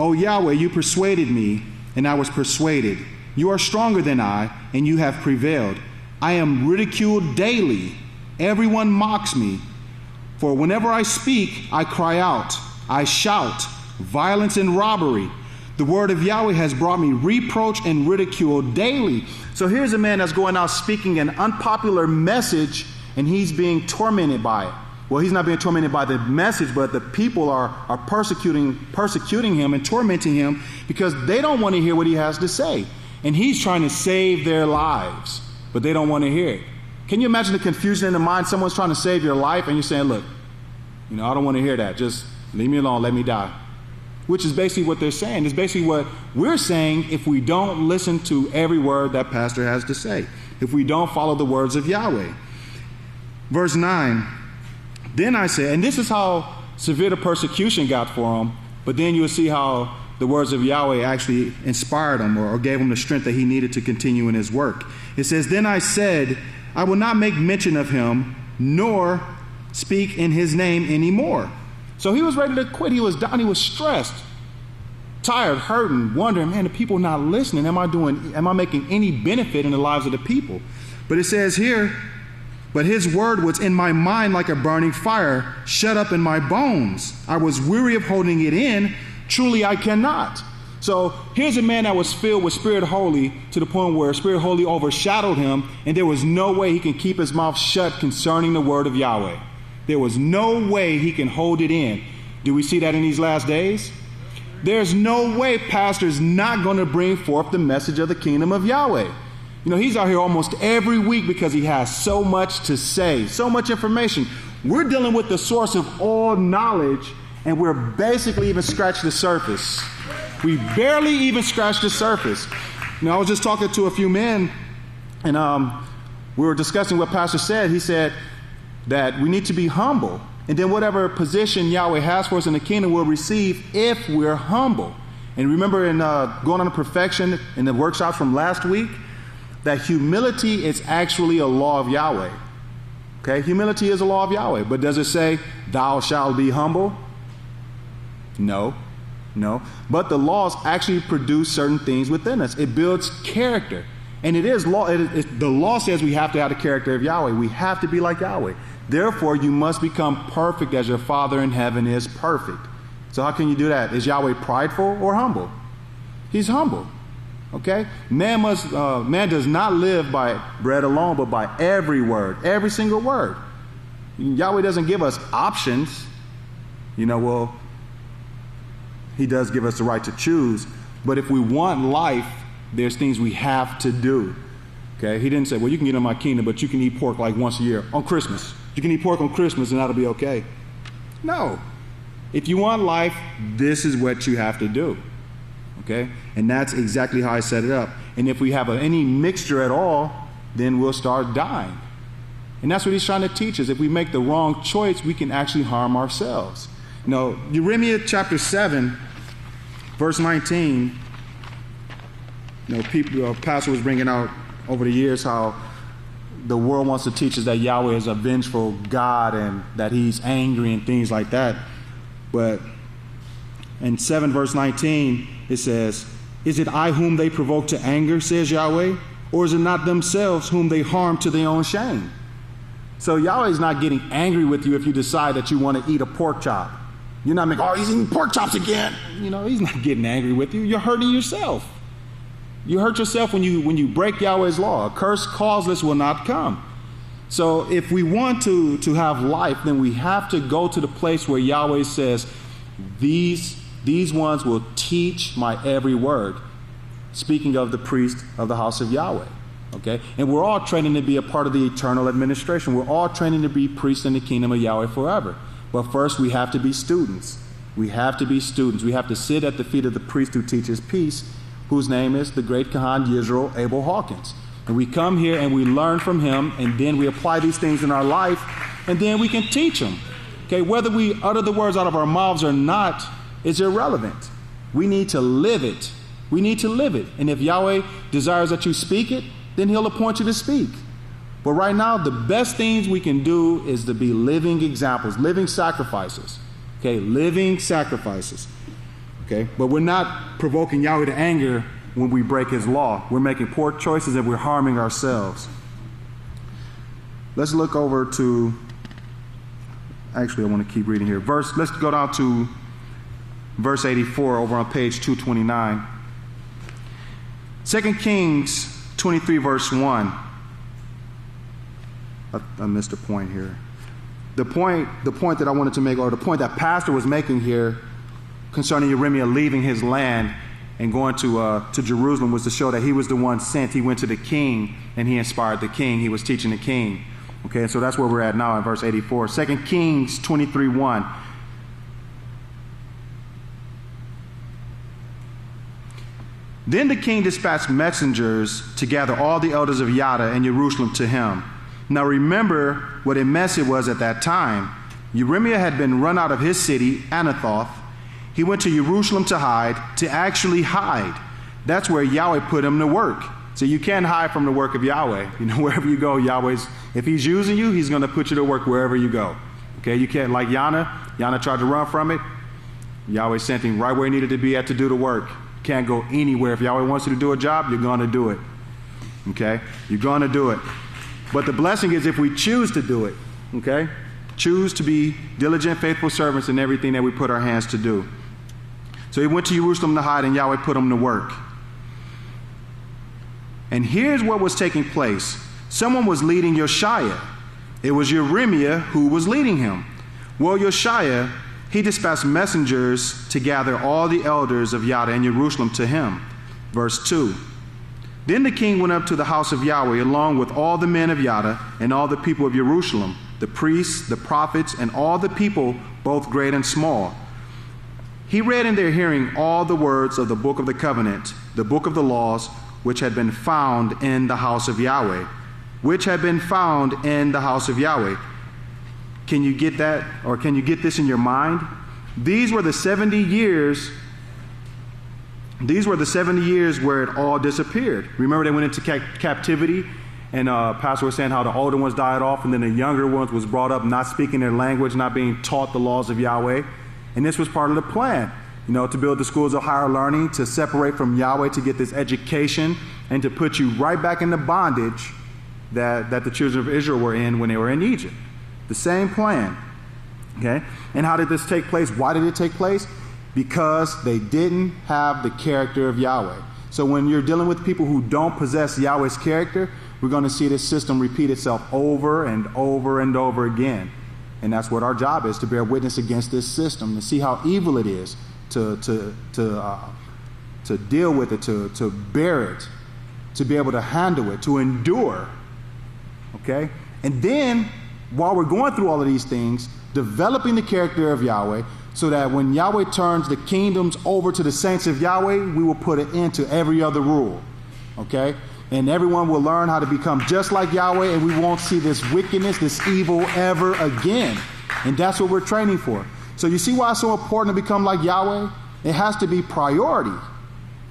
O Yahweh, you persuaded me, and I was persuaded. You are stronger than I, and you have prevailed. I am ridiculed daily. Everyone mocks me. For whenever I speak, I cry out. I shout, violence and robbery. The word of Yahweh has brought me reproach and ridicule daily. So here's a man that's going out speaking an unpopular message, and he's being tormented by it. Well, he's not being tormented by the message, but the people are persecuting him and tormenting him because they don't want to hear what he has to say. And he's trying to save their lives, but they don't want to hear it. Can you imagine the confusion in the mind? Someone's trying to save your life, and you're saying, look, I don't want to hear that. Just leave me alone. Let me die. Which is basically what they're saying. It's basically what we're saying if we don't listen to every word that pastor has to say, if we don't follow the words of Yahweh. Verse 9, then I said, and this is how severe the persecution got for him, but then you'll see how the words of Yahweh actually inspired him or gave him the strength that he needed to continue in his work. It says, then I said, I will not make mention of him, nor speak in his name anymore. So he was ready to quit. He was down. He was stressed, tired, hurting, wondering, man, the people not listening. Am I making any benefit in the lives of the people? But it says here, but his word was in my mind like a burning fire, shut up in my bones. I was weary of holding it in. Truly I cannot. So here's a man that was filled with Spirit Holy to the point where Spirit Holy overshadowed him, and there was no way he can keep his mouth shut concerning the word of Yahweh. There was no way he can hold it in. Do we see that in these last days? There's no way pastor's not going to bring forth the message of the kingdom of Yahweh. He's out here almost every week because he has so much to say, so much information. We're dealing with the source of all knowledge, and we're basically even scratching the surface. We barely even scratched the surface. I was just talking to a few men, and we were discussing what Pastor said. He said that we need to be humble, and then whatever position Yahweh has for us in the kingdom we'll receive if we're humble. And remember in going on to perfection in the workshops from last week, that humility is actually a law of Yahweh. Okay, humility is a law of Yahweh. But does it say, thou shalt be humble? No. But the laws actually produce certain things within us. It builds character. And it is law. The law says we have to have the character of Yahweh. We have to be like Yahweh. Therefore, you must become perfect as your Father in heaven is perfect. So how can you do that? Is Yahweh prideful or humble? He's humble. Okay? Man does not live by bread alone, but by every word, every single word. Yahweh doesn't give us options. Well, he does give us the right to choose. But if we want life, there's things we have to do. Okay? He didn't say, well, you can get in my kingdom, but you can eat pork like once a year on Christmas. You can eat pork on Christmas and that'll be okay. No. If you want life, this is what you have to do. Okay? And that's exactly how I set it up. And if we have any mixture at all, then we'll start dying. And that's what he's trying to teach us. If we make the wrong choice, we can actually harm ourselves. Jeremiah chapter 7, verse 19, pastor was bringing out over the years how the world wants to teach us that Yahweh is a vengeful God and that he's angry and things like that. But in 7 verse 19, it says, is it I whom they provoke to anger, says Yahweh? Or is it not themselves whom they harm to their own shame? So Yahweh's not getting angry with you if you decide that you want to eat a pork chop. You're not making, he's eating pork chops again. He's not getting angry with you. You're hurting yourself. You hurt yourself when you break Yahweh's law. A curse causeless will not come. So if we want to have life, then we have to go to the place where Yahweh says, these ones will teach my every word. Speaking of the priest of the house of Yahweh. Okay? And we're all training to be a part of the eternal administration. We're all training to be priests in the kingdom of Yahweh forever. But first we have to be students. We have to be students. We have to sit at the feet of the priest who teaches peace, whose name is the great Kahan Yisrayl Abel Hawkins. And we come here and we learn from him, and then we apply these things in our life, and then we can teach them. Okay, whether we utter the words out of our mouths or not is irrelevant. We need to live it. We need to live it. And if Yahweh desires that you speak it, then he'll appoint you to speak. But right now, the best things we can do is to be living examples, living sacrifices. Okay, living sacrifices. Okay, but we're not provoking Yahweh to anger when we break his law. We're making poor choices and we're harming ourselves. Let's look over to, actually I want to keep reading here. Let's go down to verse 84 over on page 229. 2 Kings 23 verse 1. I missed a point here. The point that I wanted to make, or the point that Pastor was making here concerning Jeremiah leaving his land and going to Jerusalem, was to show that he was the one sent. He went to the king and he inspired the king. He was teaching the king. Okay, so that's where we're at now in verse 84. 2 Kings 23:1. Then the king dispatched messengers to gather all the elders of Yada and Jerusalem to him. Now remember what a mess it was at that time. Jeremiah had been run out of his city, Anathoth. He went to Jerusalem to actually hide. That's where Yahweh put him to work. So you can't hide from the work of Yahweh. Wherever you go, if he's using you, he's going to put you to work wherever you go. Okay, you can't, like Yana tried to run from it. Yahweh sent him right where he needed to be at to do the work. Can't go anywhere. If Yahweh wants you to do a job, you're going to do it. Okay, you're going to do it. But the blessing is if we choose to do it. Okay, choose to be diligent, faithful servants in everything that we put our hands to do. So he went to Jerusalem to hide, and Yahweh put him to work. And here's what was taking place. Someone was leading Yoshiah. It was Jeremiah who was leading him. Well, Yoshiah, he dispatched messengers to gather all the elders of Yada and Jerusalem to him. Verse 2. Then the king went up to the house of Yahweh along with all the men of Yada and all the people of Jerusalem, the priests, the prophets, and all the people, both great and small. He read in their hearing all the words of the book of the covenant, the book of the laws, which had been found in the house of Yahweh. Which had been found in the house of Yahweh. Can you get that, or can you get this in your mind? These were the 70 years. These were the 70 years where it all disappeared. Remember, they went into captivity, and Pastor was saying how the older ones died off, and then the younger ones was brought up not speaking their language, not being taught the laws of Yahweh. And this was part of the plan, to build the schools of higher learning, to separate from Yahweh, to get this education, and to put you right back in the bondage that the children of Israel were in when they were in Egypt. The same plan. Okay? And how did this take place? Why did it take place? Because they didn't have the character of Yahweh. So when you're dealing with people who don't possess Yahweh's character, we're going to see this system repeat itself over and over and over again. And that's what our job is, to bear witness against this system, to see how evil it is, to deal with it, to bear it, to be able to handle it, to endure. Okay? And then, while we're going through all of these things, developing the character of Yahweh, so that when Yahweh turns the kingdoms over to the saints of Yahweh, we will put an end to every other rule. Okay? And everyone will learn how to become just like Yahweh, and we won't see this wickedness, this evil ever again. And that's what we're training for. So you see why it's so important to become like Yahweh? It has to be priority.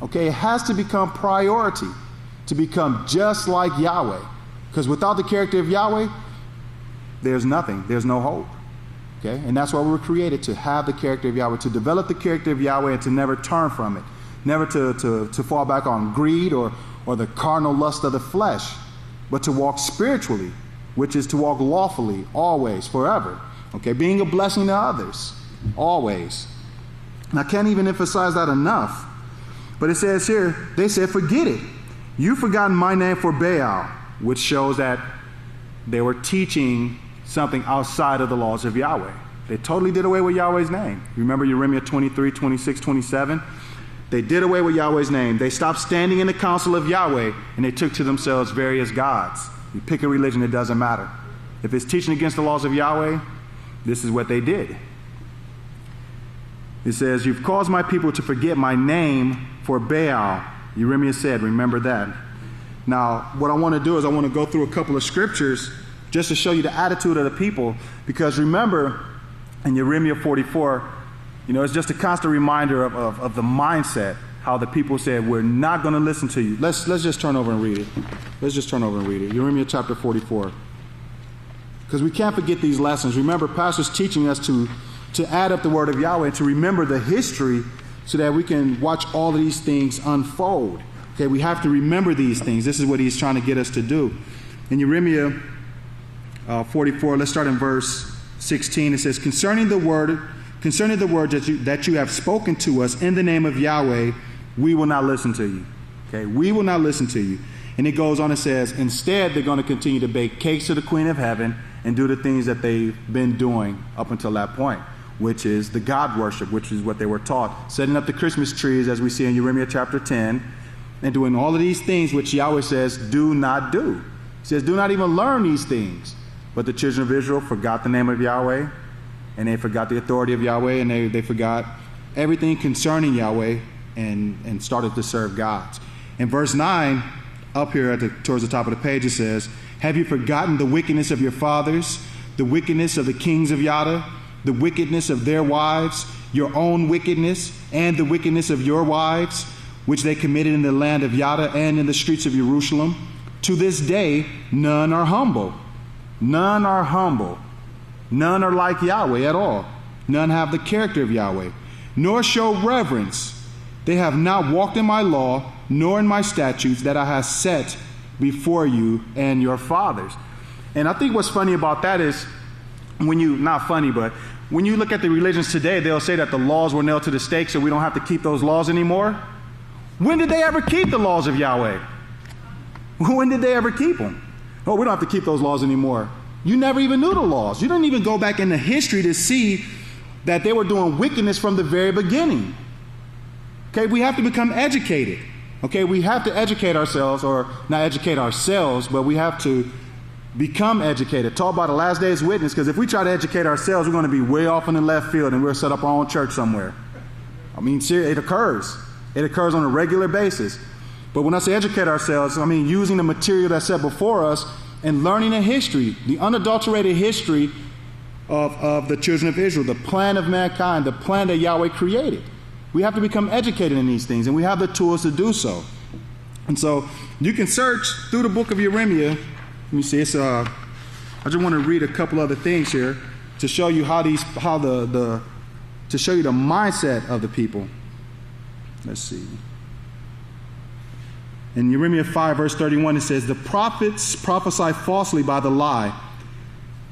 Okay? It has to become priority to become just like Yahweh. Because without the character of Yahweh, there's nothing. There's no hope. Okay? And that's why we were created, to have the character of Yahweh, to develop the character of Yahweh and to never turn from it. Never to fall back on greed or the carnal lust of the flesh, but to walk spiritually, which is to walk lawfully, always, forever. Okay? Being a blessing to others, always. And I can't even emphasize that enough. But it says here, they said, forget it. You've forgotten my name for Baal, which shows that they were teaching something outside of the laws of Yahweh. They totally did away with Yahweh's name. Remember Jeremiah 23, 26, 27? They did away with Yahweh's name. They stopped standing in the council of Yahweh, and they took to themselves various gods. You pick a religion, it doesn't matter. If it's teaching against the laws of Yahweh, this is what they did. It says, you've caused my people to forget my name for Baal. Jeremiah said, remember that. Now, what I want to do is I want to go through a couple of scriptures just to show you the attitude of the people. Because remember, in Jeremiah 44, it's just a constant reminder of the mindset, how the people said, we're not going to listen to you. Let's just turn over and read it. Let's just turn over and read it. Jeremiah chapter 44. Because we can't forget these lessons. Remember, Pastor's teaching us to add up the word of Yahweh and to remember the history so that we can watch all of these things unfold. Okay, we have to remember these things. This is what he's trying to get us to do. In Jeremiah 44, let's start in verse 16. It says, concerning the word that you have spoken to us in the name of Yahweh, we will not listen to you. Okay, we will not listen to you. And it goes on and says, instead, they're going to continue to bake cakes to the Queen of Heaven and do the things that they've been doing up until that point, which is the God worship, which is what they were taught. Setting up the Christmas trees, as we see in Jeremiah chapter 10, and doing all of these things which Yahweh says, do not do. He says, do not even learn these things. But the children of Israel forgot the name of Yahweh, and they forgot the authority of Yahweh, and they forgot everything concerning Yahweh and started to serve gods. In verse 9, up here towards the top of the page, it says, have you forgotten the wickedness of your fathers, the wickedness of the kings of Yada, the wickedness of their wives, your own wickedness, and the wickedness of your wives, which they committed in the land of Yada and in the streets of Jerusalem? To this day, none are humble. None are humble. None are like Yahweh at all. None have the character of Yahweh, nor show reverence. They have not walked in my law, nor in my statutes that I have set before you and your fathers. And I think what's funny about that is, not funny, but when you look at the religions today, they'll say that the laws were nailed to the stake so we don't have to keep those laws anymore. When did they ever keep the laws of Yahweh? When did they ever keep them? Oh, we don't have to keep those laws anymore. You never even knew the laws. You didn't even go back into history to see that they were doing wickedness from the very beginning. Okay, we have to become educated. Okay, we have to educate ourselves, or not educate ourselves, but we have to become educated. Talk about the last day's witness, because if we try to educate ourselves, we're going to be way off in the left field and we'll set up our own church somewhere. I mean, it occurs. It occurs on a regular basis. But when I say educate ourselves, I mean using the material that's set before us and learning the history, the unadulterated history of the children of Israel, the plan of mankind, the plan that Yahweh created. We have to become educated in these things, and we have the tools to do so. And so you can search through the book of Jeremiah. Let me see. I just want to read a couple other things here to show you to show you the mindset of the people. Let's see. In Jeremiah 5, verse 31, it says, the prophets prophesy falsely by the lie.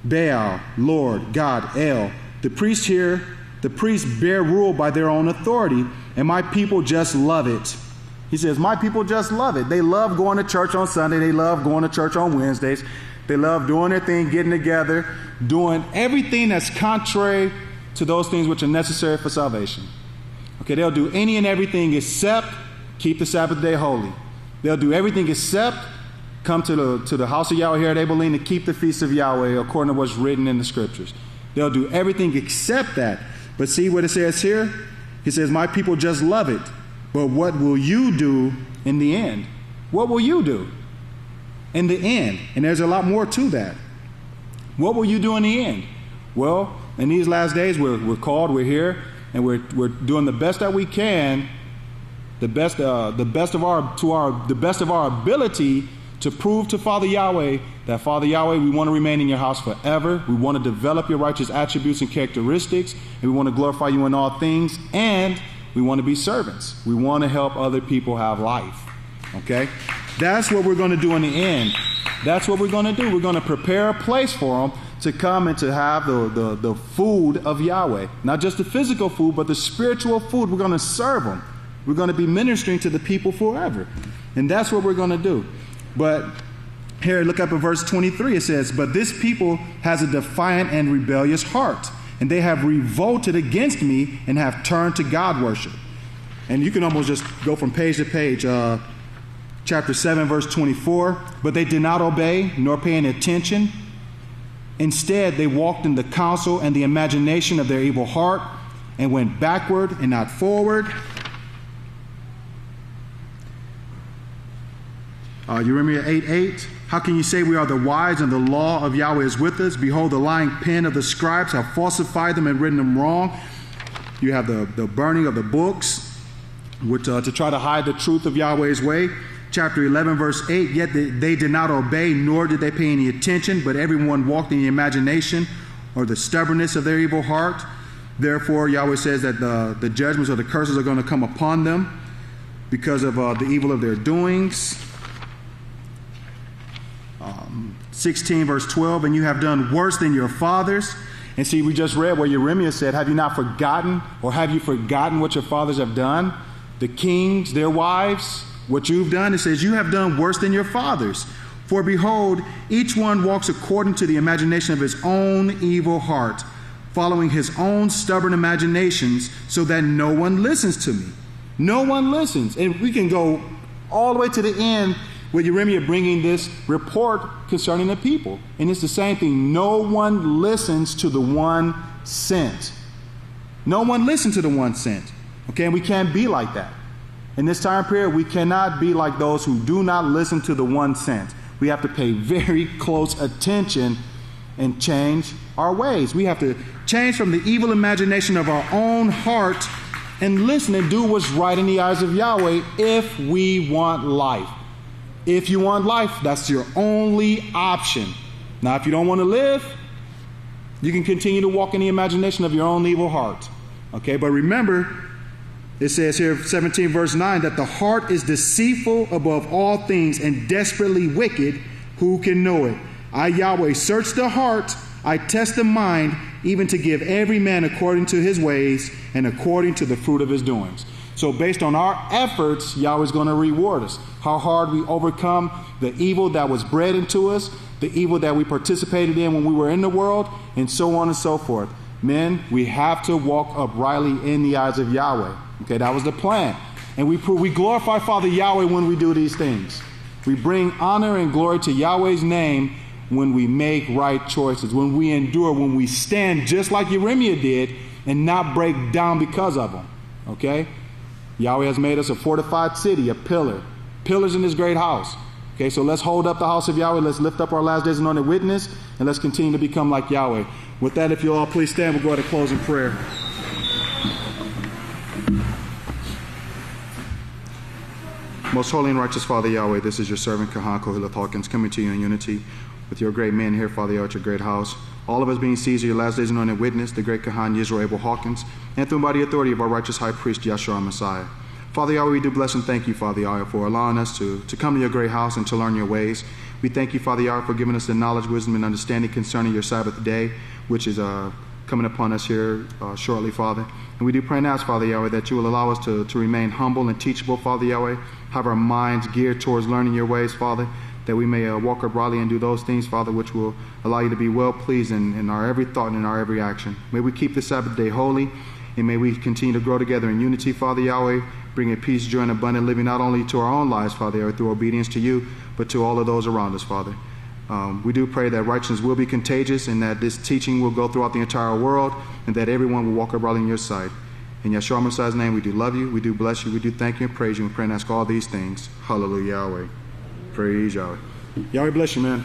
Baal, Lord, God, El. The priests bear rule by their own authority, and my people just love it. He says, my people just love it. They love going to church on Sunday. They love going to church on Wednesdays. They love doing their thing, getting together, doing everything that's contrary to those things which are necessary for salvation. Okay, they'll do any and everything except keep the Sabbath day holy. They'll do everything except come to the House of Yahweh here at Abelin to keep the feast of Yahweh according to what's written in the scriptures. They'll do everything except that. But see what it says here? He says, my people just love it. But what will you do in the end? What will you do in the end? And there's a lot more to that. What will you do in the end? Well, in these last days, we're called, we're here, and we're doing the best that we can, the best of our ability to prove to Father Yahweh that, Father Yahweh, we want to remain in your house forever. We want to develop your righteous attributes and characteristics, and we want to glorify you in all things, and we want to be servants. We want to help other people have life. Okay? That's what we're going to do in the end. That's what we're going to do. We're going to prepare a place for them to come and to have the food of Yahweh. Not just the physical food, but the spiritual food. We're going to serve them. We're going to be ministering to the people forever. And that's what we're going to do. But here, look up at verse 23. It says, but this people has a defiant and rebellious heart, and they have revolted against me and have turned to God worship. And you can almost just go from page to page. Chapter 7, verse 24. But they did not obey, nor pay any attention. Instead, they walked in the counsel and the imagination of their evil heart, and went backward and not forward. Jeremiah 8:8. How can you say we are the wise and the law of Yahweh is with us? Behold, the lying pen of the scribes have falsified them and written them wrong. You have the burning of the books to try to hide the truth of Yahweh's way. Chapter 11, verse 8. Yet they did not obey, nor did they pay any attention, but everyone walked in the imagination or the stubbornness of their evil heart. Therefore, Yahweh says that the judgments or the curses are going to come upon them because of the evil of their doings. 16 verse 12, and you have done worse than your fathers. And see, we just read where Jeremiah said, have you not forgotten, or have you forgotten what your fathers have done? The kings, their wives, what you've done. It says, you have done worse than your fathers. For behold, each one walks according to the imagination of his own evil heart, following his own stubborn imaginations, so that no one listens to me. No one listens. And we can go all the way to the end with Jeremiah bringing this report concerning the people. And it's the same thing. No one listens to the one sent. No one listens to the one sent. Okay, and we can't be like that. In this time period, we cannot be like those who do not listen to the one sent. We have to pay very close attention and change our ways. We have to change from the evil imagination of our own heart and listen and do what's right in the eyes of Yahweh if we want life. If you want life, that's your only option. Now, if you don't want to live, you can continue to walk in the imagination of your own evil heart. Okay, but remember, it says here, 17 verse 9, that the heart is deceitful above all things and desperately wicked. Who can know it? I, Yahweh, search the heart. I test the mind, even to give every man according to his ways and according to the fruit of his doings. So based on our efforts, Yahweh is going to reward us. How hard we overcome the evil that was bred into us, the evil that we participated in when we were in the world, and so on and so forth. Men, we have to walk uprightly in the eyes of Yahweh. Okay, that was the plan. And we glorify Father Yahweh when we do these things. We bring honor and glory to Yahweh's name when we make right choices, when we endure, when we stand just like Jeremiah did and not break down because of them. Okay? Yahweh has made us a fortified city, a pillar. Pillars in this great house. Okay, so let's hold up the house of Yahweh. Let's lift up our last days anointed witness, and let's continue to become like Yahweh. With that, if you'll all please stand, we'll go to closing prayer. Most holy and righteous Father Yahweh, this is your servant Kahan Kohilath Hawkins coming to you in unity with your great men here, Father Yahweh, at your great house. All of us being seized of your last days anointed witness, the great Kahan Yisrayl Hawkins, and through by the authority of our righteous high priest, Yahshua Messiah. Father Yahweh, we do bless and thank you, Father Yahweh, for allowing us to come to your great house and to learn your ways. We thank you, Father Yahweh, for giving us the knowledge, wisdom, and understanding concerning your Sabbath day, which is coming upon us here shortly, Father. And we do pray and ask, Father Yahweh, that you will allow us to remain humble and teachable, Father Yahweh, have our minds geared towards learning your ways, Father, that we may walk uprightly and do those things, Father, which will allow you to be well pleased in our every thought and in our every action. May we keep the Sabbath day holy, and may we continue to grow together in unity, Father Yahweh, bringing peace, joy, and abundant living not only to our own lives, Father Yahweh, through obedience to you, but to all of those around us, Father. We do pray that righteousness will be contagious and that this teaching will go throughout the entire world and that everyone will walk uprightly in your sight. In Yeshua Messiah's name, we do love you, we do bless you, we do thank you and praise you, and pray and ask all these things. Hallelujah, Yahweh. Praise Yahweh. Yahweh bless you, man.